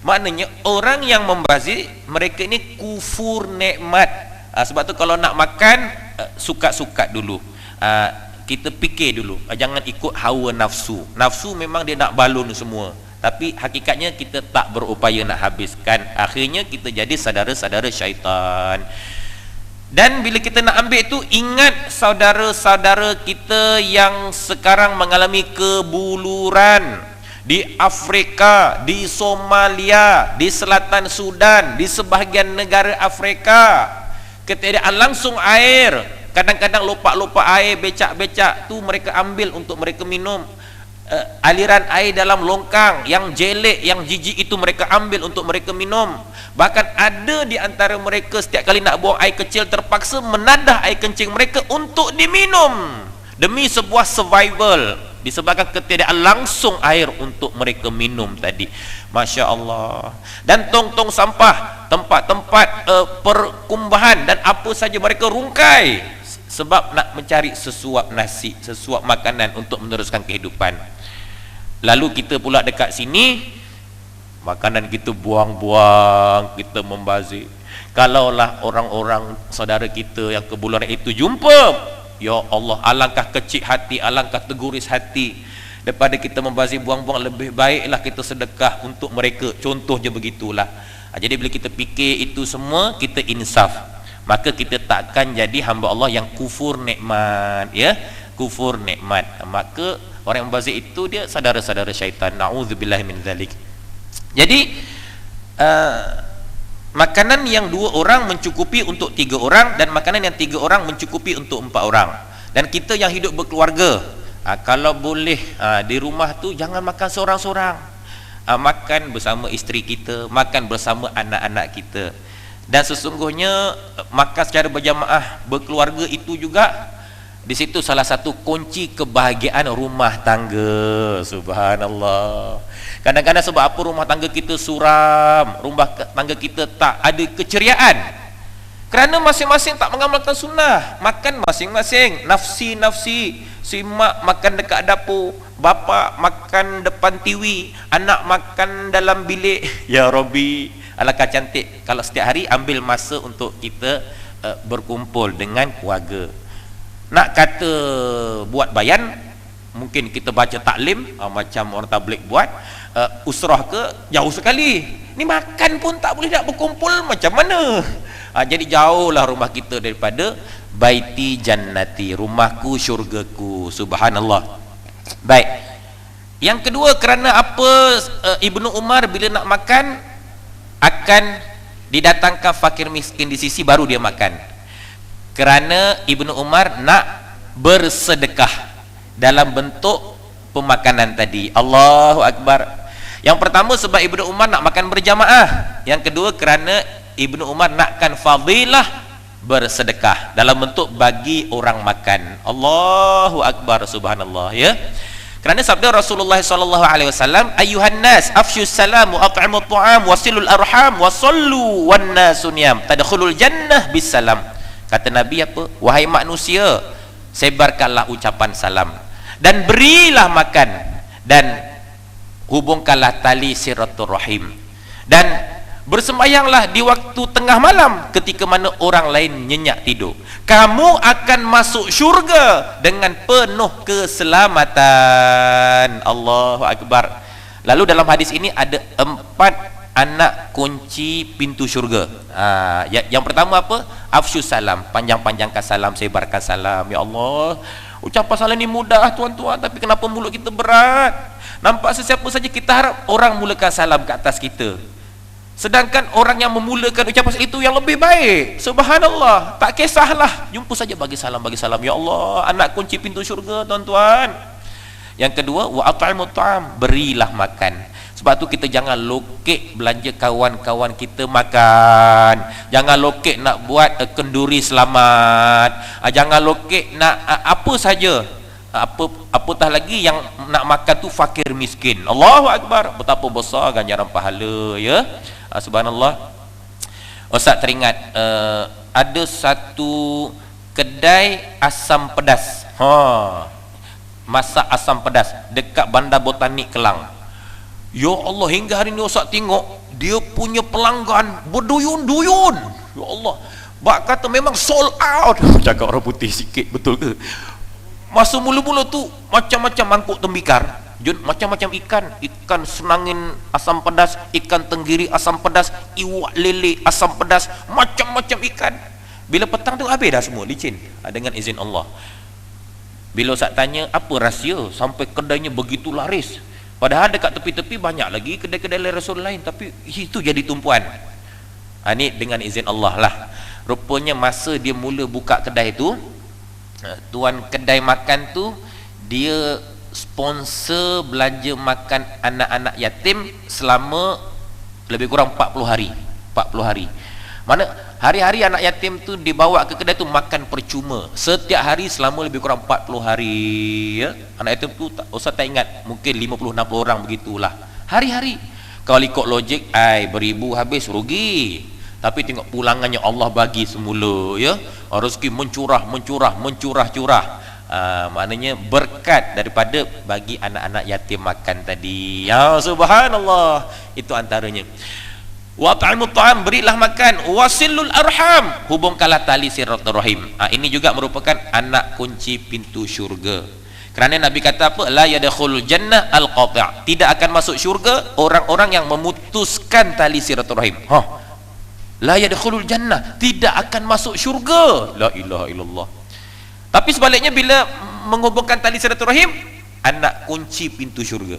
Maknanya orang yang membazir, mereka ini kufur nikmat. Sebab tu kalau nak makan, sukat-sukat dulu. Kita fikir dulu, jangan ikut hawa nafsu. Nafsu memang dia nak balun semua, tapi hakikatnya kita tak berupaya nak habiskan. Akhirnya kita jadi saudara-saudara syaitan. Dan bila kita nak ambil tu, ingat saudara-saudara kita yang sekarang mengalami kebuluran di Afrika, di Somalia, di selatan Sudan, di sebahagian negara Afrika. Ketiadaan langsung air, kadang-kadang lopak-lopak air, becak-becak tu mereka ambil untuk mereka minum. Aliran air dalam longkang yang jelek, yang jijik itu mereka ambil untuk mereka minum. Bahkan ada di antara mereka setiap kali nak buang air kecil terpaksa menadah air kencing mereka untuk diminum demi sebuah survival, disebabkan ketiadaan langsung air untuk mereka minum tadi. Masya Allah. Dan tong-tong sampah, tempat-tempat perkumbahan dan apa saja mereka rungkai sebab nak mencari sesuap nasi, sesuap makanan untuk meneruskan kehidupan. Lalu kita pula dekat sini, makanan kita buang-buang, kita membazir. Kalaulah orang-orang saudara kita yang kebuluran itu jumpa, ya Allah, alangkah kecil hati, alangkah teguris hati. Daripada kita membazir buang-buang, lebih baiklah kita sedekah untuk mereka. Contohnya begitulah. Jadi bila kita fikir itu semua, kita insaf, maka kita takkan jadi hamba Allah yang kufur nikmat, ya, kufur nikmat. Maka orang yang membazir itu dia saudara-saudara syaitan. Na'udzubillah min dzalik. Jadi makanan yang 2 orang mencukupi untuk 3 orang, dan makanan yang 3 orang mencukupi untuk 4 orang. Dan kita yang hidup berkeluarga, kalau boleh di rumah tu jangan makan seorang-seorang. Makan bersama isteri kita, makan bersama anak-anak kita. Dan sesungguhnya makan secara berjamaah berkeluarga itu juga, di situ salah satu kunci kebahagiaan rumah tangga. Subhanallah. Kadang-kadang sebab apa rumah tangga kita suram, rumah tangga kita tak ada keceriaan? Kerana masing-masing tak mengamalkan sunnah. Makan masing-masing, nafsi-nafsi. Si mak makan dekat dapur, bapa makan depan TV, anak makan dalam bilik. Ya Rabbi, alangkah cantik kalau setiap hari ambil masa untuk kita berkumpul dengan keluarga. Nak kata buat bayan, mungkin kita baca taklim, macam orang tabligh buat, usrah ke, jauh sekali. Ni makan pun tak boleh nak berkumpul, macam mana? Jadi jauhlah rumah kita daripada baiti jannati, rumahku syurgaku. Subhanallah. Baik, Yang kedua, kerana apa Ibnu Umar bila nak makan akan didatangkan fakir miskin di sisi baru dia makan? Kerana Ibnu Umar nak bersedekah dalam bentuk pemakanan tadi. Allahu Akbar. Yang pertama sebab Ibnu Umar nak makan berjamaah. Yang kedua kerana Ibnu Umar nakkan fadilah bersedekah dalam bentuk bagi orang makan. Allahu Akbar, subhanallah, ya. Kerana sabda Rasulullah sallallahu alaihi wasallam, "Ayyuhan nas, afshus salam wa at'imut ta'am wasilul arham wa sallu wan nasu niyam tadkhulul jannah bisalam." Kata Nabi apa? Wahai manusia, sebarkanlah ucapan salam dan berilah makan dan hubungkanlah tali silaturahim dan bersembahyanglah di waktu tengah malam ketika mana orang lain nyenyak tidur. Kamu akan masuk syurga dengan penuh keselamatan. Allahu Akbar. Lalu dalam hadis ini ada 4 anak kunci pintu syurga. Yang pertama apa? Afsyus salam, panjang-panjangkan salam, sebarkan salam. Ya Allah, ucapan salam ni mudah tuan-tuan, tapi kenapa mulut kita berat? Nampak sesiapa saja kita harap orang mulakan salam ke atas kita, sedangkan orang yang memulakan ucapan itu yang lebih baik. Subhanallah, tak kisahlah, jumpa saja bagi salam, bagi salam. Ya Allah, anak kunci pintu syurga tuan-tuan. Yang kedua, wa at'imut ta'am, berilah makan. Sebab tu kita jangan lokek belanja kawan-kawan kita makan, jangan lokek nak buat kenduri selamat, jangan lokek nak apa saja, apatah lagi yang nak makan tu fakir miskin. Allahu Akbar, betapa besar ganjaran pahala, ya. Subhanallah. Ustaz teringat ada satu kedai asam pedas, masak asam pedas dekat Bandar Botanik Kelang. Ya Allah, hingga hari ni Ustaz tengok dia punya pelanggan berduyun-duyun. Ya Allah, bak kata memang sold out. Cakap orang putih sikit, betul ke? Masa mula-mula tu macam-macam mangkuk tembikar, macam-macam ikan senangin asam pedas, ikan tenggiri asam pedas, iwak lele asam pedas, macam-macam ikan. Bila petang tu habis dah semua, licin, dengan izin Allah. Bila Ustaz tanya apa rahsia sampai kedainya begitu laris, padahal dekat tepi-tepi banyak lagi kedai-kedai Rasul lain, tapi itu jadi tumpuan. Ini dengan izin Allah lah. Rupanya masa dia mula buka kedai tu, tuan kedai makan tu dia sponsor belanja makan anak-anak yatim selama lebih kurang 40 hari. 40 hari. Mana hari-hari anak yatim tu dibawa ke kedai tu makan percuma. Setiap hari selama lebih kurang 40 hari, ya. Anak yatim tu Ustaz tak ingat, mungkin 50-60 orang begitulah. Hari-hari. Kalau ikut logik, beribu habis rugi. Tapi tengok pulangannya Allah bagi semula, ya. Rezeki mencurah. Maknanya berkat daripada bagi anak-anak yatim makan tadi. Ya subhanallah, itu antaranya. Wa ta'imut ta'am, berilah makan. Wasilul arham, hubungkanlah tali silaturahim. Ini juga merupakan anak kunci pintu syurga. Kerana Nabi kata apa? La yadkhulul jannah al-qati', tidak akan masuk syurga orang-orang yang memutuskan tali silaturahim. La yadkhulul jannah, tidak akan masuk syurga. La ilaha illallah. Tapi sebaliknya bila menghubungkan tali silaturahim, anak kunci pintu syurga.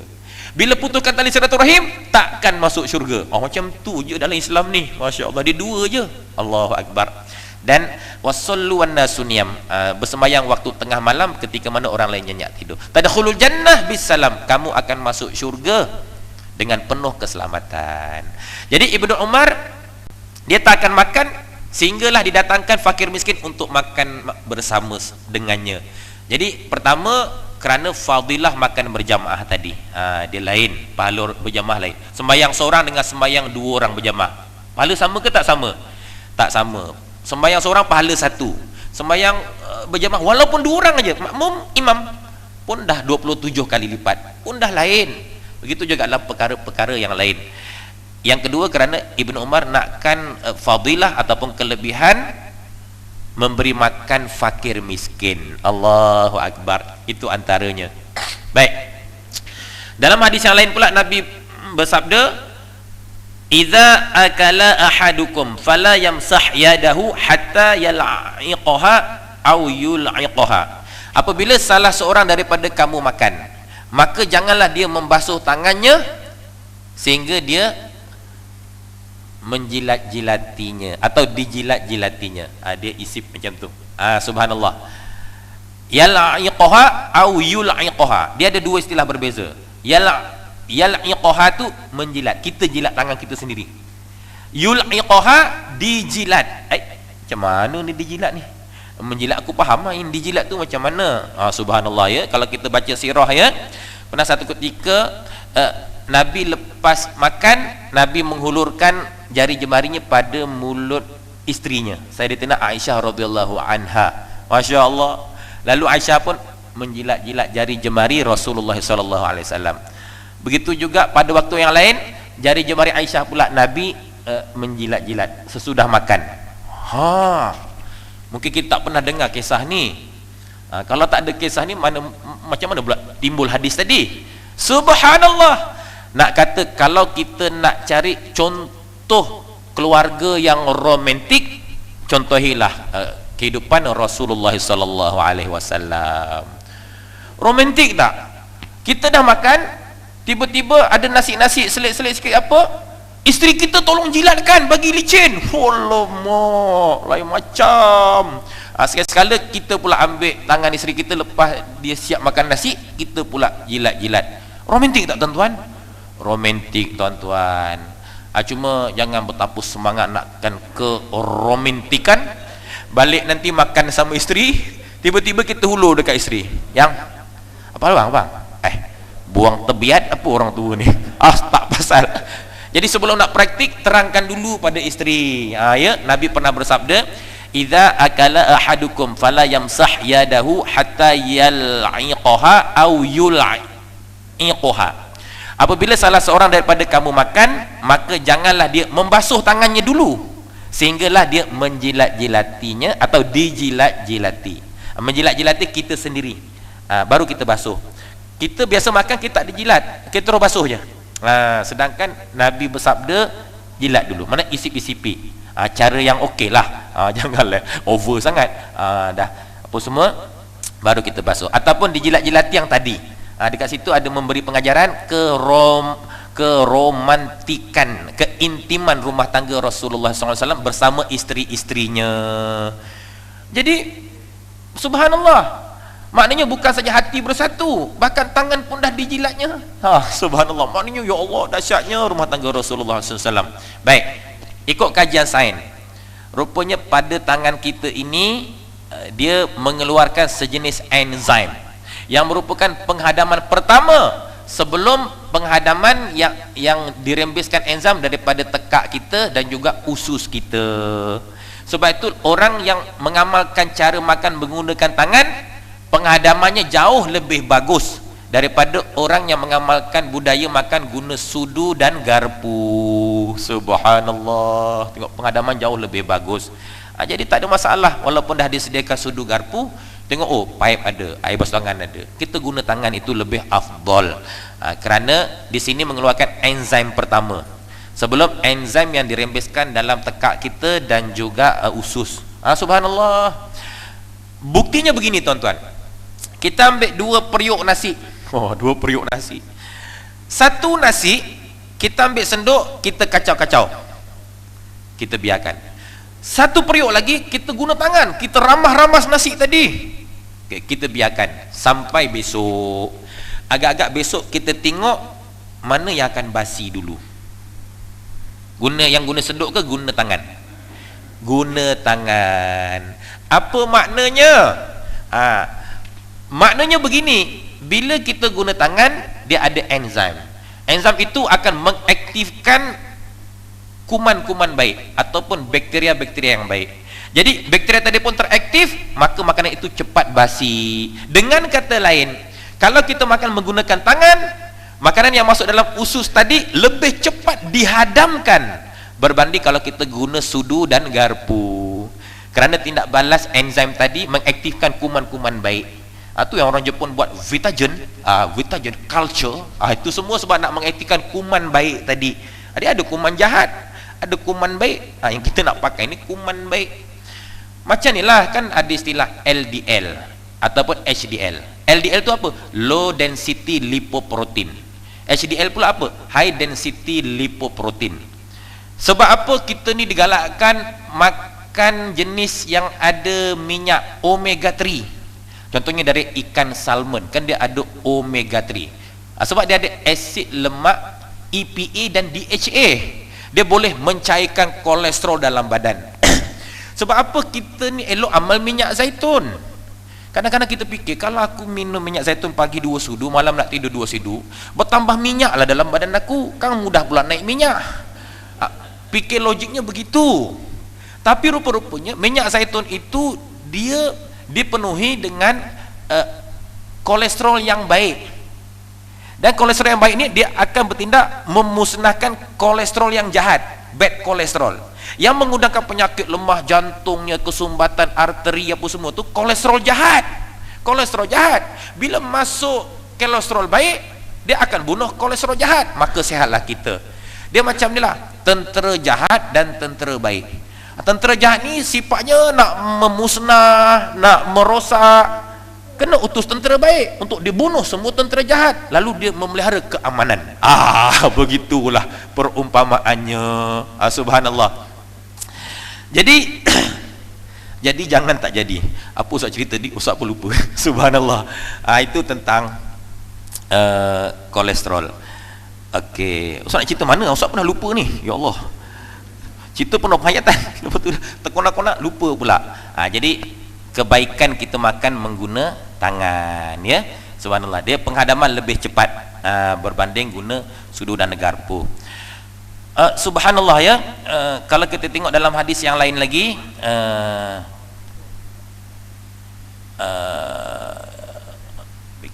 Bila putuskan tali silaturahim, takkan masuk syurga. Macam tu je dalam Islam ni. Masya Allah, dia dua je. Allahu Akbar. Dan wasallu wan nasu niyam, bersembahyang waktu tengah malam ketika mana orang lain nyenyak tidur. Tadkhulul jannah bisalam, kamu akan masuk syurga dengan penuh keselamatan. Jadi Ibnu Umar dia tak akan makan sehinggalah didatangkan fakir miskin untuk makan bersama dengannya. Jadi pertama kerana fadilah makan berjamaah tadi, dia lain, pahala berjamaah lain. Sembahyang seorang dengan sembahyang 2 orang berjamaah, pahala sama ke tak sama? Tak sama. Sembahyang seorang pahala 1, sembahyang berjamaah walaupun 2 orang aja, makmum imam pun dah 27 kali lipat, pun dah lain. Begitu juga dalam perkara-perkara yang lain. Yang kedua kerana Ibnu Umar nakkan fadilah ataupun kelebihan memberi makan fakir miskin. Allahu Akbar, itu antaranya. Baik, dalam hadis yang lain pula Nabi bersabda, "Idza akala ahadukum fala yamsah yadahu hatta yal'iqaha aw yul'iqaha." Apabila salah seorang daripada kamu makan, maka janganlah dia membasuh tangannya sehingga dia menjilat-jilatinya atau dijilat-jilatinya. Dia isi macam tu. Subhanallah. Yal'iqaha au yul'iqaha. Dia ada dua istilah berbeza. Yal'iqaha tu menjilat, kita jilat tangan kita sendiri. Yul'iqaha dijilat. Macam mana ni dijilat ni? Menjilat aku faham ini dijilat tu macam mana? Subhanallah ya. Kalau kita baca sirah ya, pernah satu ketika Nabi lepas makan, Nabi menghulurkan jari jemarinya pada mulut isterinya, Sayyidatina Aisyah radhiyallahu anha. Masya Allah. Lalu Aisyah pun menjilat-jilat jari jemari Rasulullah sallallahu alaihi wasallam. Begitu juga pada waktu yang lain, jari jemari Aisyah pula Nabi menjilat-jilat sesudah makan. Mungkin kita tak pernah dengar kisah ni. Kalau tak ada kisah ni, macam mana pula timbul hadis tadi? Subhanallah. Nak kata kalau kita nak cari contoh keluarga yang romantik, contohilah kehidupan Rasulullah sallallahu alaihi wasallam. Romantik tak? Kita dah makan, tiba-tiba ada nasi-nasi selit-selit sikit apa? Isteri kita tolong jilatkan, bagi licin. Alamak, lain macam. Sekali-sekala kita pula ambil tangan isteri kita lepas dia siap makan nasi, kita pula jilat-jilat. Romantik tak tuan-tuan? Romantik tuan-tuan. Cuma jangan bertapus semangat nakkan keromantikan. Balik nanti makan sama isteri, tiba-tiba kita hulur dekat isteri. Yang apa bang? Buang tebiat apa orang tua ni? Tak pasal. Jadi sebelum nak praktik, terangkan dulu pada isteri. Ya, Nabi pernah bersabda, "Idza akala ahadukum fala yamsah yadahu hatta yal'iqaha aw yul'iqaha." Apabila salah seorang daripada kamu makan, maka janganlah dia membasuh tangannya dulu sehinggalah dia menjilat-jilatinya atau dijilat-jilati. Menjilat-jilati kita sendiri, baru kita basuh. Kita biasa makan, kita tak dijilat, kita terus basuh je. Sedangkan Nabi bersabda jilat dulu, mana isip-isipi. Cara yang okey lah, janganlah over sangat. Dah apa semua baru kita basuh, ataupun dijilat-jilati yang tadi. Dekat situ ada memberi pengajaran keromantikan, keintiman rumah tangga Rasulullah SAW bersama isteri-isterinya. Jadi subhanallah, maknanya bukan saja hati bersatu, bahkan tangan pun dah dijilatnya. Subhanallah, maknanya ya Allah dahsyatnya rumah tangga Rasulullah SAW. Baik, ikut kajian sains, rupanya pada tangan kita ini dia mengeluarkan sejenis enzim yang merupakan penghadaman pertama sebelum penghadaman yang dirembeskan enzim daripada tekak kita dan juga usus kita. Sebab itu orang yang mengamalkan cara makan menggunakan tangan, penghadamannya jauh lebih bagus daripada orang yang mengamalkan budaya makan guna sudu dan garpu. Subhanallah, tengok penghadaman jauh lebih bagus. Jadi tak ada masalah walaupun dah disediakan sudu garpu. Tengok, paip ada, air basuh tangan ada, kita guna tangan itu lebih afdal. Kerana di sini mengeluarkan enzim pertama sebelum enzim yang dirembeskan dalam tekak kita dan juga usus. Subhanallah. Buktinya begini tuan-tuan, kita ambil 2 periuk nasi. 2 periuk nasi. Satu nasi kita ambil senduk, kita kacau-kacau, kita biarkan. Satu periuk lagi kita guna tangan, kita ramah-ramas nasi tadi, kita biarkan sampai besok. Agak-agak besok kita tengok mana yang akan basi dulu. Yang guna senduk ke guna tangan? Guna tangan. Apa maknanya? Maknanya begini, bila kita guna tangan, dia ada enzim. Enzim itu akan mengaktifkan kuman-kuman baik ataupun bakteria-bakteria yang baik. Jadi bakteria tadi pun teraktif, maka makanan itu cepat basi. Dengan kata lain, kalau kita makan menggunakan tangan, makanan yang masuk dalam usus tadi lebih cepat dihadamkan berbanding kalau kita guna sudu dan garpu. Kerana tindak balas enzim tadi mengaktifkan kuman-kuman baik. Itu yang orang Jepun buat vitagen, vitagen culture. Itu semua sebab nak mengaktifkan kuman baik tadi. Jadi ada kuman jahat, ada kuman baik. Yang kita nak pakai ni kuman baik. Macam ni lah, kan ada istilah LDL, ataupun HDL. LDL tu apa? Low density lipoprotein. HDL pula apa? High density lipoprotein. Sebab apa kita ni digalakkan makan jenis yang ada minyak omega 3? Contohnya dari ikan salmon, kan dia ada omega 3. Sebab dia ada asid lemak, EPA dan DHA. Dia boleh mencairkan kolesterol dalam badan. Sebab apa kita ni elok amal minyak zaitun? Kadang-kadang kita fikir, kalau aku minum minyak zaitun pagi 2 sudu, malam nak tidur 2 sudu, bertambah minyak lah dalam badan aku, kan mudah pula naik minyak. Fikir logiknya begitu. Tapi rupa-rupanya minyak zaitun itu dia dipenuhi dengan kolesterol yang baik. Dan kolesterol yang baik ini dia akan bertindak memusnahkan kolesterol yang jahat, bad kolesterol, yang mengundangkan penyakit lemah jantungnya, kesumbatan arteri apa semua tu kolesterol jahat. Kolesterol jahat. Bila masuk kolesterol baik, dia akan bunuh kolesterol jahat, maka sihatlah kita. Dia macam ni lah, tentera jahat dan tentera baik. Tentera jahat ni sifatnya nak memusnah, nak merosak. Kena utus tentera baik untuk dibunuh semua tentera jahat, lalu dia memelihara keamanan. Begitulah perumpamaannya. Subhanallah. Jadi jadi jangan tak jadi. Apa Ustaz cerita ni? Ustaz pun lupa. Subhanallah. Itu tentang kolesterol. Okey, Ustaz nak cerita mana? Ustaz pernah lupa ni. Ya Allah. Cerita penuh penghayatan. Lepas tu terkonak-konak lupa pula. Jadi kebaikan kita makan mengguna tangan, ya. Subhanallah. Dia penghadaman lebih cepat berbanding guna sudu dan garpu. Subhanallah, ya. Kalau kita tengok dalam hadis yang lain lagi,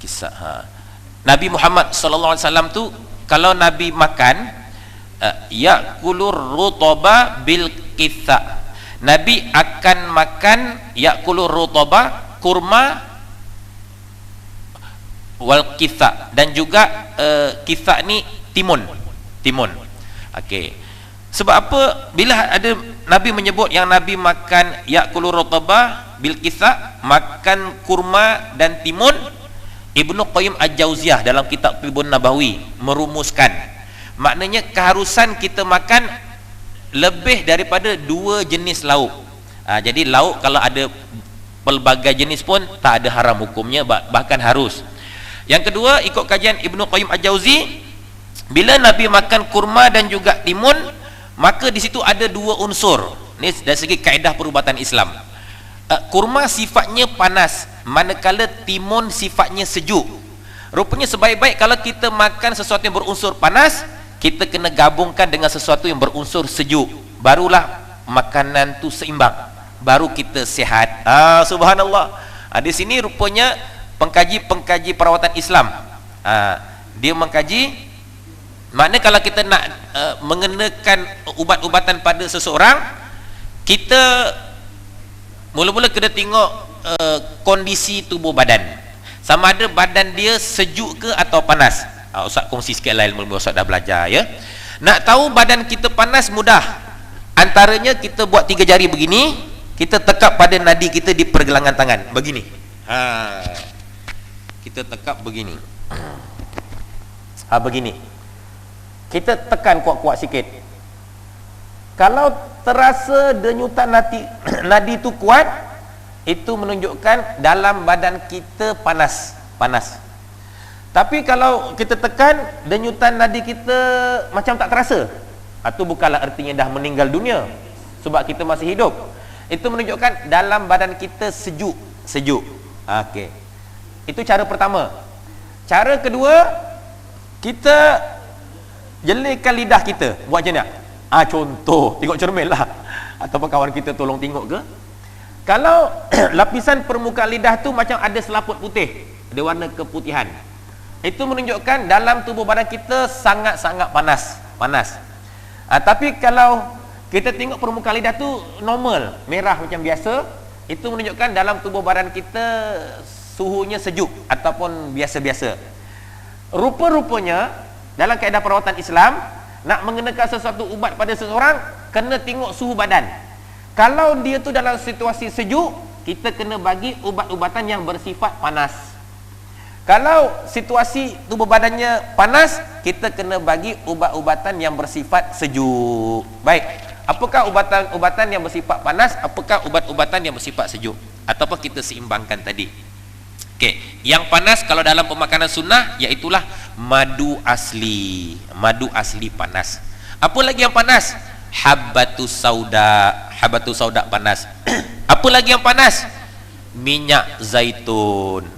kisah Nabi Muhammad sallallahu alaihi wasallam tu, kalau Nabi makan yakulur rutaba bil kitha, Nabi akan makan yakulur rutaba, kurma, wal kitha, dan juga kitha ni timun. Okey. Sebab apa bila ada Nabi menyebut yang Nabi makan yakulur rutaba bil kitha, makan kurma dan timun? Ibnu Qayyim Al-Jauziyah dalam kitab Tibbun Nabawi merumuskan, maknanya keharusan kita makan lebih daripada 2 jenis lauk. Jadi lauk kalau ada pelbagai jenis pun tak ada haram hukumnya, bahkan harus. Yang kedua, ikut kajian Ibnu Qayyim Al-Jauzi, bila Nabi makan kurma dan juga timun, maka di situ ada 2 unsur. Ini dari segi kaedah perubatan Islam. Kurma sifatnya panas, manakala timun sifatnya sejuk. Rupanya sebaik-baik kalau kita makan sesuatu yang berunsur panas, kita kena gabungkan dengan sesuatu yang berunsur sejuk, barulah makanan tu seimbang, baru kita sihat. Subhanallah. Di sini rupanya pengkaji perawatan Islam, dia mengkaji, makna kalau kita nak mengenakan ubat-ubatan pada seseorang, kita mula-mula kena tengok kondisi tubuh badan, sama ada badan dia sejuk ke atau panas. Ustaz kongsi sikit lah ilmu Ustaz dah belajar, ya. Nak tahu badan kita panas mudah, antaranya kita buat 3 jari begini, kita tekap pada nadi kita di pergelangan tangan begini. Kita tekap begini. Begini. Kita tekan kuat-kuat sikit. Kalau terasa denyutan nadi itu kuat, itu menunjukkan dalam badan kita panas. Tapi kalau kita tekan, denyutan nadi kita macam tak terasa, itu bukanlah artinya dah meninggal dunia, sebab kita masih hidup. Itu menunjukkan dalam badan kita sejuk. Okey. Itu cara pertama. Cara kedua, kita jelikan lidah kita. Buat macam ni. Contoh, tengok cermin lah, ataupun kawan kita tolong tengok ke. Kalau lapisan permukaan lidah tu macam ada selaput putih, ada warna keputihan, itu menunjukkan dalam tubuh badan kita sangat-sangat panas. Tapi kalau kita tengok permukaan lidah tu normal, merah macam biasa, itu menunjukkan dalam tubuh badan kita suhunya sejuk ataupun biasa-biasa. Rupa-rupanya dalam kaedah perawatan Islam, nak mengenakan sesuatu ubat pada seseorang, kena tengok suhu badan. Kalau dia tu dalam situasi sejuk, kita kena bagi ubat-ubatan yang bersifat panas. Kalau situasi tubuh badannya panas, kita kena bagi ubat-ubatan yang bersifat sejuk. Baik, apakah ubatan-ubatan yang bersifat panas, apakah ubat-ubatan yang bersifat sejuk? Ataupun kita seimbangkan tadi. Okey, yang panas kalau dalam pemakanan sunnah iaitulah madu asli. Madu asli panas. Apa lagi yang panas? Habbatus sauda. Habbatus sauda panas. Apa lagi yang panas? Minyak zaitun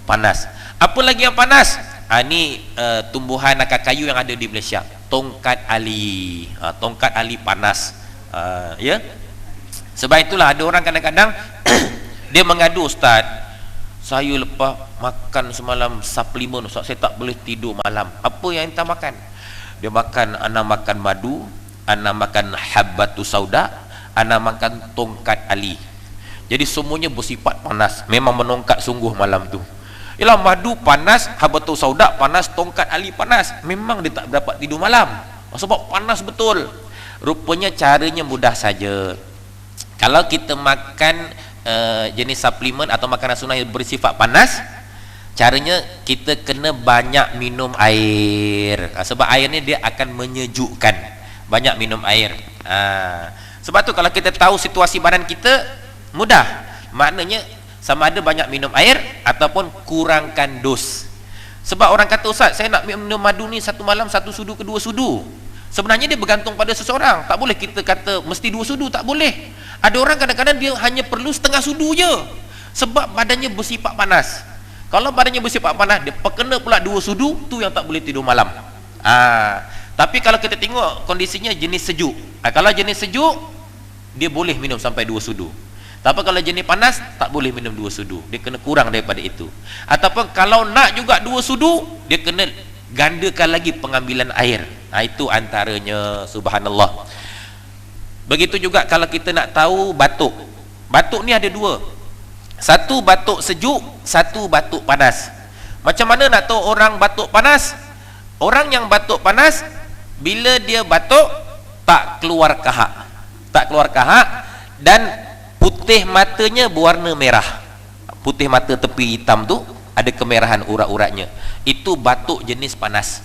panas. Apa lagi yang panas? Ini tumbuhan akar kayu yang ada di Malaysia. Tongkat ali. Tongkat ali panas. Ya. Sebab itulah ada orang kadang-kadang dia mengadu, ustaz, saya lepas makan semalam suplemen, ustaz, saya tak boleh tidur malam. Apa yang anda makan? Dia makan, ana makan madu, ana makan habbatus sauda, ana makan tongkat ali. Jadi semuanya bersifat panas. Memang menongkat sungguh malam tu. Ialah madu panas, habbatus sauda panas, tongkat ali panas. Memang dia tak dapat tidur malam. Sebab panas betul. Rupanya caranya mudah saja. Kalau kita makan jenis suplemen atau makanan sunnah yang bersifat panas, caranya kita kena banyak minum air. Sebab air ni dia akan menyejukkan. Banyak minum air. Sebab tu kalau kita tahu situasi badan kita, mudah. Maknanya sama ada banyak minum air ataupun kurangkan dos. Sebab orang kata, ustaz, saya nak minum madu ni satu malam satu sudu ke dua sudu. Sebenarnya dia bergantung pada seseorang. Tak boleh kita kata mesti dua sudu, tak boleh. Ada orang kadang-kadang dia hanya perlu setengah sudu je. Sebab badannya bersifat panas. Kalau badannya bersifat panas, dia perkena pula dua sudu, tu yang tak boleh tidur malam. Tapi kalau kita tengok kondisinya jenis sejuk. Kalau jenis sejuk, dia boleh minum sampai dua sudu. Tapi kalau jenis panas, tak boleh minum dua sudu. Dia kena kurang daripada itu. Ataupun kalau nak juga dua sudu, dia kena gandakan lagi pengambilan air. Itu antaranya, subhanallah. Begitu juga kalau kita nak tahu batuk. Batuk ni ada dua. Satu batuk sejuk, satu batuk panas. Macam mana nak tahu orang batuk panas? Orang yang batuk panas, bila dia batuk, tak keluar kahak. Tak keluar kahak dan putih matanya berwarna merah. Putih mata tepi hitam tu ada kemerahan urat-uratnya. Itu batuk jenis panas.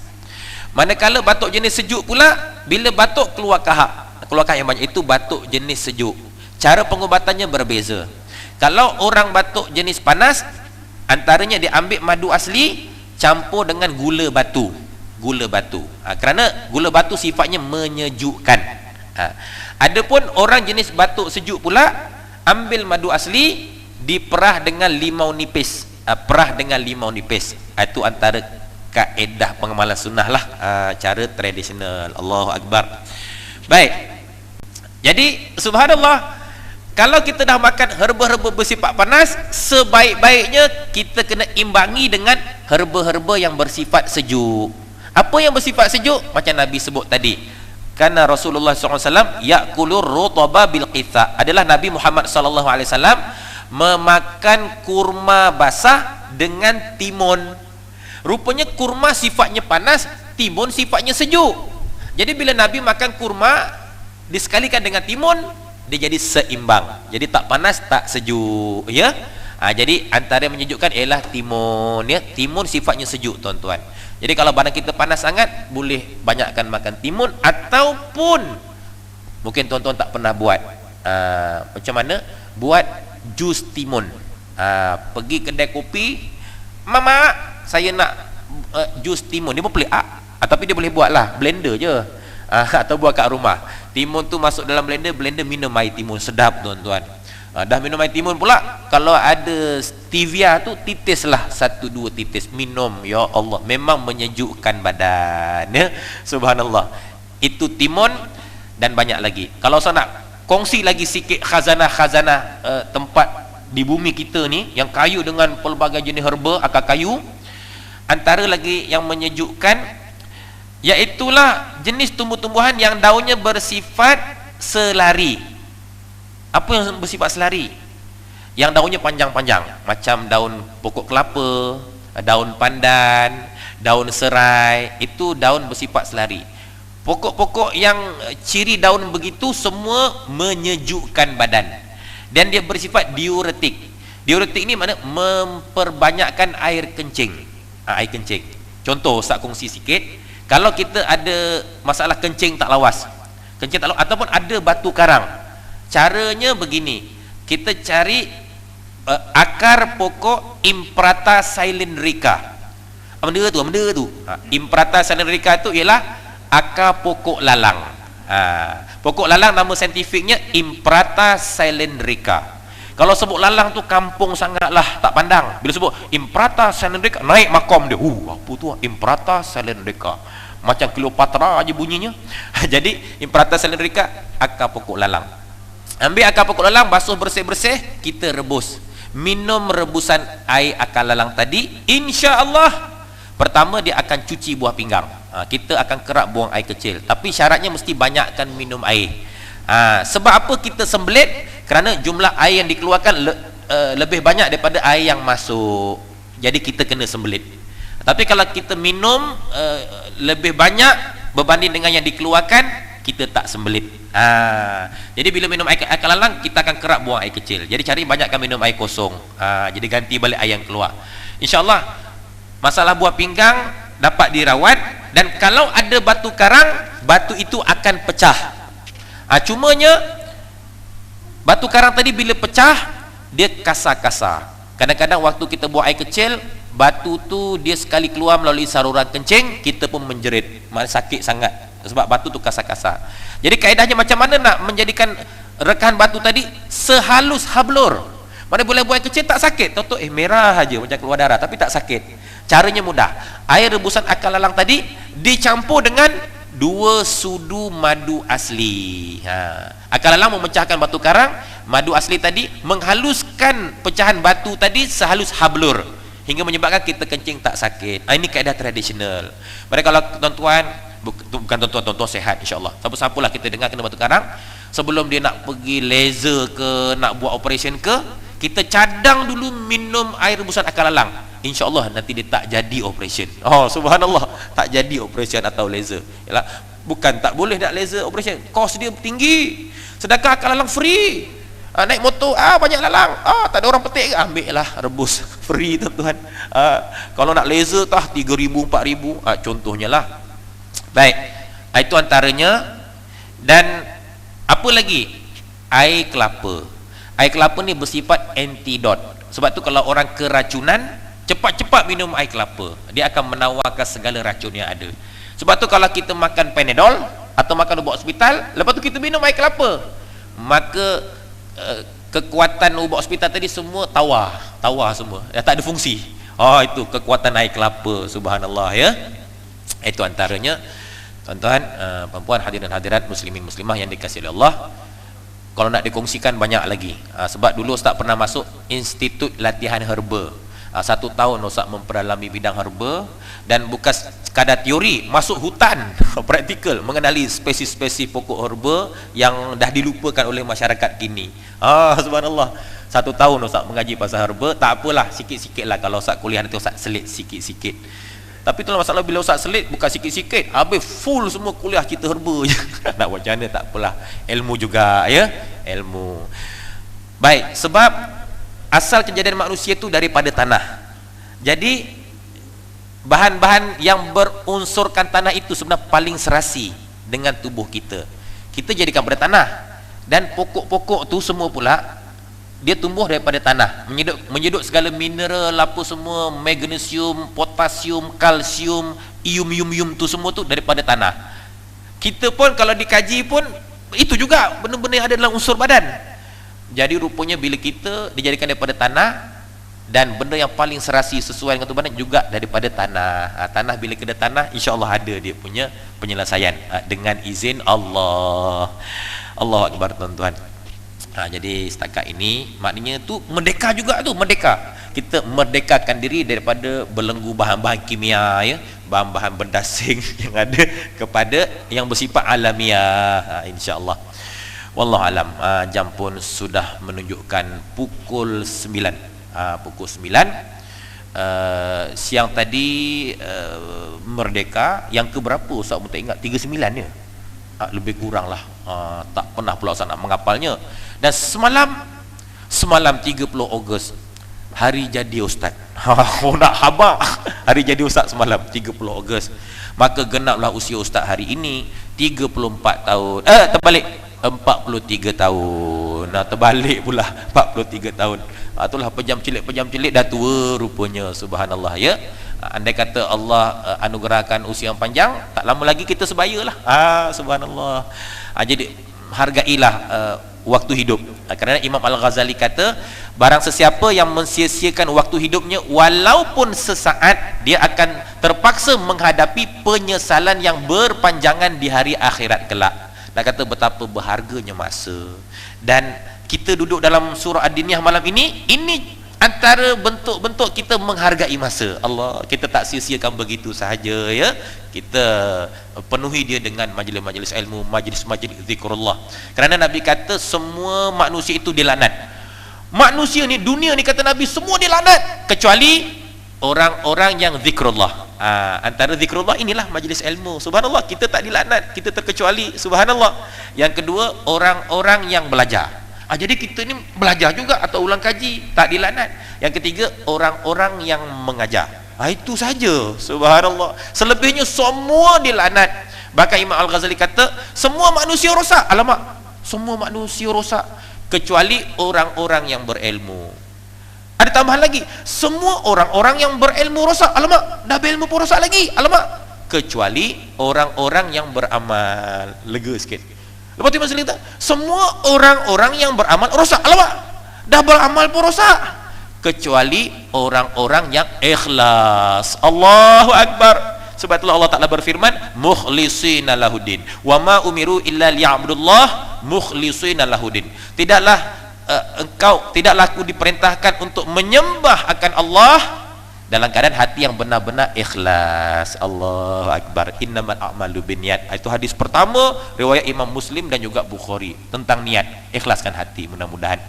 Manakala batuk jenis sejuk pula, bila batuk keluar kahak, keluar kahak yang banyak, itu batuk jenis sejuk. Cara pengubatannya berbeza. Kalau orang batuk jenis panas, antaranya dia ambil madu asli campur dengan gula batu. Gula batu. Kerana gula batu sifatnya menyejukkan. Adapun orang jenis batuk sejuk pula, ambil madu asli diperah dengan limau nipis. Perah dengan limau nipis. Itu antara kaedah pengamalan sunnah lah, cara tradisional. Allahu Akbar. Baik, jadi subhanallah, kalau kita dah makan herba-herba bersifat panas, sebaik-baiknya kita kena imbangi dengan herba-herba yang bersifat sejuk. Apa yang bersifat sejuk? Macam Nabi sebut tadi, karena Rasulullah SAW ya'kulur rutaba bil qitha, adalah Nabi Muhammad SAW memakan kurma basah dengan timun. Rupanya kurma sifatnya panas, timun sifatnya sejuk. Jadi bila Nabi makan kurma disekalikan dengan timun, dia jadi seimbang. Jadi tak panas, tak sejuk, ya. Jadi antara yang menyejukkan ialah timun, ya. Timun sifatnya sejuk, tuan-tuan. Jadi kalau badan kita panas sangat, boleh banyakkan makan timun. Ataupun mungkin tuan-tuan tak pernah buat, macam mana buat jus timun. Pergi kedai kopi, mama, saya nak jus timun. Dia pun pelik, tapi dia boleh buat lah, blender je, atau buat kat rumah. Timun tu masuk dalam blender, blender minum air timun, sedap tuan-tuan. Dah minum air timun pula, kalau ada stevia tu, titislah 1-2 titis, minum. Ya Allah, memang menyejukkan badan, ya. Subhanallah. Itu timun. Dan banyak lagi. Kalau saya nak kongsi lagi sikit khazanah-khazanah tempat di bumi kita ni yang kayu dengan pelbagai jenis herba, akar kayu, antara lagi yang menyejukkan iaitulah jenis tumbuh-tumbuhan yang daunnya bersifat selari. Apa yang bersifat selari? Yang daunnya panjang-panjang, macam daun pokok kelapa, daun pandan, daun serai. Itu daun bersifat selari. Pokok-pokok yang ciri daun begitu semua menyejukkan badan. dan dia bersifat diuretik. Diuretik ni mana memperbanyakkan air kencing. Air kencing. Contoh Ustaz kongsi sikit, kalau kita ada masalah kencing tak lawas, ataupun ada batu karang, caranya begini, kita cari akar pokok Imprata cylindrica. Benda tu Imprata cylindrica tu ialah akar pokok lalang. Pokok lalang nama saintifiknya Imprata cylindrica. Kalau sebut lalang tu kampung sangatlah, tak pandang. Bila sebut Imprata cylindrica, naik makom dia. Apa tu Imprata cylindrica? Macam Cleopatra aja bunyinya. Jadi Imprata cylindrica akar pokok lalang. Ambil akar pokok lalang, basuh bersih-bersih, kita rebus. Minum rebusan air akar lalang tadi, insya-Allah pertama dia akan cuci buah pinggang. Kita akan kerap buang air kecil, tapi syaratnya mesti banyakkan minum air. Sebab apa kita sembelit? Kerana jumlah air yang dikeluarkan lebih banyak daripada air yang masuk, jadi kita kena sembelit. Tapi kalau kita minum lebih banyak berbanding dengan yang dikeluarkan, kita tak sembelit. Jadi bila minum air lalang, kita akan kerap buang air kecil. Jadi cari banyakkan minum air kosong. Jadi ganti balik air yang keluar. InsyaAllah masalah buah pinggang dapat dirawat. Dan kalau ada batu karang, batu itu akan pecah. Cumanya batu karang tadi bila pecah, dia kasar-kasar. Kadang-kadang waktu kita buang air kecil, batu tu dia sekali keluar melalui saluran kencing, kita pun menjerit, sakit sangat sebab batu tu kasar-kasar. Jadi kaedahnya macam mana nak menjadikan rekahan batu tadi sehalus hablur? Mana boleh buang air kecil tak sakit, tahu merah aja macam keluar darah, tapi tak sakit. Caranya mudah. Air rebusan akar lalang tadi dicampur dengan 2 sudu madu asli. Akar lalang memecahkan batu karang, madu asli tadi menghaluskan pecahan batu tadi sehalus hablur, hingga menyebabkan kita kencing tak sakit. Ini kaedah tradisional. Mereka kalau tuan-tuan, bukan tuan-tuan sehat insya-Allah. Siapa-siapalah kita dengar kena batu karang, sebelum dia nak pergi laser ke, nak buat operation ke, kita cadang dulu minum air rebusan akar lalang. InsyaAllah nanti dia tak jadi operation. Subhanallah, tak jadi operation atau laser. Yalah, bukan tak boleh nak laser operation, kos dia tinggi. Sedangkan akar lalang free. Naik motor, banyak lalang, tak ada orang petik ke, ambil lah, rebus free tuan-tuan. Kalau nak laser tah 3,000 4,000, contohnya lah. Baik, itu antaranya. Dan apa lagi? Air kelapa. Air kelapa ni bersifat antidot. Sebab tu kalau orang keracunan, cepat-cepat minum air kelapa, dia akan menawarkan segala racun yang ada. Sebab tu kalau kita makan Panadol atau makan ubat hospital, lepas tu kita minum air kelapa, maka kekuatan ubat hospital tadi semua tawar semua, tak ada fungsi. Itu kekuatan air kelapa. Subhanallah, ya. Itu antaranya tuan-tuan, perempuan, hadirin hadirat, muslimin muslimah yang dikasihi oleh Allah. Kalau nak dikongsikan banyak lagi, sebab dulu Ustaz pernah masuk Institut Latihan Herba. 1 tahun Ustaz memperdalami bidang herba, dan bukan sekadar teori, masuk hutan praktikal, mengenali spesies-spesies pokok herba yang dah dilupakan oleh masyarakat kini. Subhanallah, 1 tahun Ustaz mengaji pasal herba. Tak apalah, sikit-sikit lah. Kalau Ustaz kuliah nanti Ustaz selit sikit-sikit. Tapi itulah masalah, bila Ustaz selit bukan sikit-sikit, habis full semua kuliah cerita herba je. Nak buat macam mana, tak apalah, ilmu juga, ya, ilmu. Baik, sebab asal kejadian manusia itu daripada tanah. Jadi bahan-bahan yang berunsurkan tanah itu sebenarnya paling serasi dengan tubuh kita. Kita jadikan pada tanah, dan pokok-pokok tu semua pula dia tumbuh daripada tanah, menyedut segala mineral apa semua, magnesium, potasium, kalsium, ium tu semua tu daripada tanah. Kita pun kalau dikaji pun itu juga benda-benda yang ada dalam unsur badan. Jadi rupanya bila kita dijadikan daripada tanah, dan benda yang paling serasi sesuai dengan tubuh badan juga daripada tanah. Tanah, bila kena tanah, insya-Allah ada dia punya penyelesaian dengan izin Allah. Allahu akbar tuan-tuan. Jadi setakat ini maknanya tu merdeka juga tu, merdeka. Kita merdekakan diri daripada belenggu bahan-bahan kimia, ya, bahan-bahan berdasing yang ada, kepada yang bersifat alamiah, insya-Allah. Wallahu alam. Jam pun sudah menunjukkan pukul 9. Pukul 9. Siang tadi merdeka yang keberapa Ustaz pun tak ingat, 39 ya. Lebih kurang lah. Tak pernah pula Ustaz nak menghafalnya. Dan semalam semalam 30 Ogos hari jadi ustaz. Nak khabar hari jadi ustaz semalam 30 Ogos. Maka genaplah usia ustaz hari ini 34 tahun. Terbalik 43 tahun. Nah, terbalik pula 43 tahun. Itulah pejam celik dah tua rupanya, subhanallah ya. Andai kata Allah anugerahkan usia yang panjang, tak lama lagi kita sebayalah. Subhanallah. Jadi hargailah waktu hidup. Kerana Imam Al-Ghazali kata, barang sesiapa yang mensia-siakan waktu hidupnya walaupun sesaat, dia akan terpaksa menghadapi penyesalan yang berpanjangan di hari akhirat kelak. Nak kata betapa berharganya masa. Dan kita duduk dalam surah Ad-Diniyah malam ini antara bentuk-bentuk kita menghargai masa. Allah, kita tak sia-siakan begitu sahaja ya. Kita penuhi dia dengan majlis-majlis ilmu, majlis-majlis zikrullah. Kerana Nabi kata semua manusia itu dilaknat. Manusia ni, dunia ni kata Nabi semua dilaknat kecuali orang-orang yang zikrullah. Antara zikrullah inilah majlis ilmu. Subhanallah, kita tak dilaknat, kita terkecuali. Subhanallah. Yang kedua, orang-orang yang belajar. Jadi kita ni belajar juga atau ulang kaji, tak dilaknat. Yang ketiga, orang-orang yang mengajar. Itu saja. Subhanallah. Selebihnya semua dilaknat. Bahkan Imam Al-Ghazali kata semua manusia rosak. Alamak, semua manusia rosak kecuali orang-orang yang berilmu. Ada tambahan lagi, semua orang-orang yang berilmu rosak. Alamak, dah berilmu pun rosak lagi. Alamak, kecuali orang-orang yang beramal. Lega sikit. Lepas tu Imam Ghazali kata semua orang-orang yang beramal rosak. Alamak, dah beramal pun rosak kecuali orang-orang yang ikhlas. Allahu Akbar. Sebab itulah Allah Ta'ala berfirman, mukhlisina lahuddin wa ma umiru illa liya'budullah mukhlisina lahuddin. Tidaklah aku diperintahkan untuk menyembah akan Allah dalam keadaan hati yang benar-benar ikhlas. Allahu Akbar. Innamal a'malu binniyat. Itu hadis pertama riwayat Imam Muslim dan juga Bukhari tentang niat. Ikhlaskan hati, mudah-mudahan.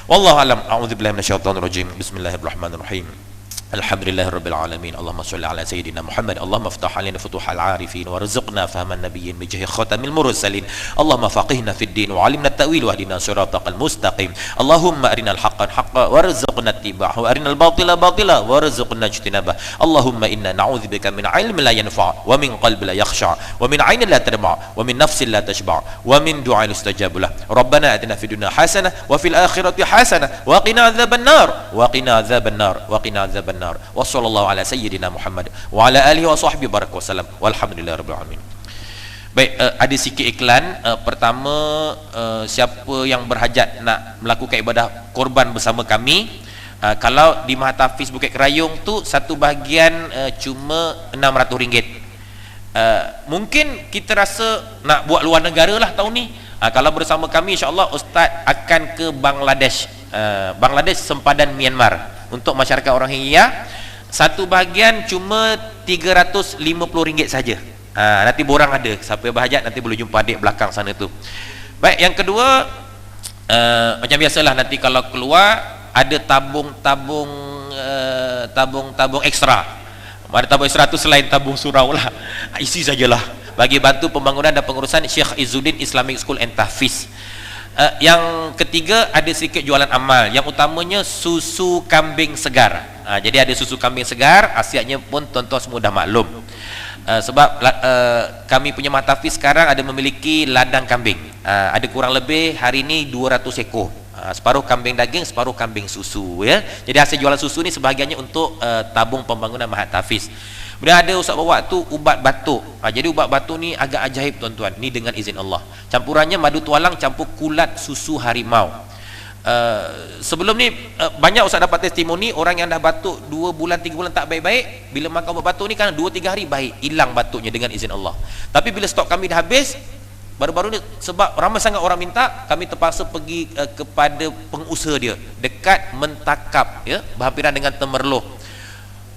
Wallahu alam. A'udzubillahi minasyaitonir rajim. Bismillahirrahmanirrahim. Alhamdulillahirabbil alamin. Allahumma shalli ala sayyidina Muhammad. Allahumma iftah alaina futuhal arifin warzuqna fahman nabiyyin bi jahi khatamil mursalin. Allahumma faqihna fid din wa 'allimna at-ta'wil wahdina siratal mustaqim. Allahumma arinal haqqan haqqan warzuqna ittiba'ahu wa arinal batila batila warzuqna ijtinabah. Allahumma inna na'udzubika min 'ilmin la yanfa' wa min qalbin la yakhsha' wa min 'ainin la tadma' wa min nafsin la tashba' wa min du'ain mustajab lah. Rabbana atina fid dunya hasanah wa fil akhirati hasanah wa qina adzaban nar wa qina adzaban nar wa qina adzaban nar. Wassallallahu ala sayyidina Muhammad wa ala alihi wa sahbihi barak wasallam walhamdulillahirabbil alamin. Baik, ada sikit iklan. Pertama, siapa yang berhajat nak melakukan ibadah korban bersama kami, kalau di Mahatafiz Bukit Kerayung tu satu bahagian cuma RM600. Mungkin kita rasa nak buat luar negara lah tahun ni. Kalau bersama kami, insyaAllah Ustaz akan ke Bangladesh. Bangladesh sempadan Myanmar. Untuk masyarakat orang Rohingya, satu bahagian cuma RM350 saja. Nanti borang ada, siapa yang berhajat nanti boleh jumpa adik belakang sana tu. Baik, yang kedua, macam biasalah nanti kalau keluar ada tabung ekstra. Mana tabung ekstra tu selain tabung surau lah, isi sajalah bagi bantu pembangunan dan pengurusan Syekh Izzuddin Islamic School and Tahfiz. Yang ketiga, ada sedikit jualan amal. Yang utamanya susu kambing segar. Jadi ada susu kambing segar, khasiatnya pun tuan-tuan semua dah maklum. Sebab kami punya Mahatafiz sekarang ada memiliki ladang kambing. Ada kurang lebih hari ini 200 ekor. Separuh kambing daging, separuh kambing susu ya. Jadi hasil jualan susu ni sebahagiannya untuk tabung pembangunan Mahatafiz. Kemudian ada Ustaz bawa tu ubat batuk. Jadi ubat batuk ni agak ajaib tuan-tuan. Ni dengan izin Allah. Campurannya madu tualang campur kulat susu harimau. Sebelum ni banyak Ustaz dapat testimoni orang yang dah batuk 2 bulan 3 bulan tak baik-baik, bila makan ubat batuk ni kan 2-3 hari baik, hilang batuknya dengan izin Allah. Tapi bila stok kami dah habis, baru-baru ni sebab ramai sangat orang minta, kami terpaksa pergi kepada pengusaha dia dekat Mentakap ya, berhampiran dengan Temerloh.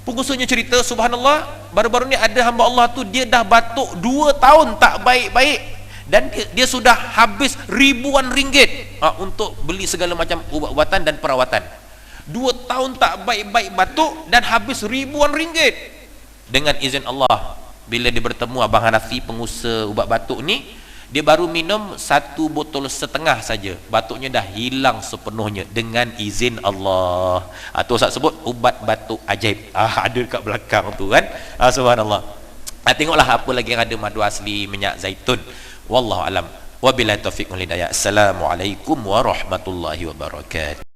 Pengusahanya cerita, subhanallah, baru-baru ni ada hamba Allah tu dia dah batuk 2 tahun tak baik-baik dan dia sudah habis ribuan ringgit untuk beli segala macam ubat-ubatan dan perawatan. 2 tahun tak baik-baik batuk dan habis ribuan ringgit. Dengan izin Allah, bila dia bertemu Abang Hanafi pengusaha ubat batuk ni, Dia baru minum 1 botol setengah saja, batuknya dah hilang sepenuhnya dengan izin Allah. Tu Ustaz sebut ubat batuk ajaib. Ada dekat belakang tu kan. Subhanallah. Tengoklah apa lagi yang ada madu asli, minyak zaitun. Wallahu alam. Wabillahi taufiq wal hidayah. Assalamualaikum warahmatullahi wabarakatuh.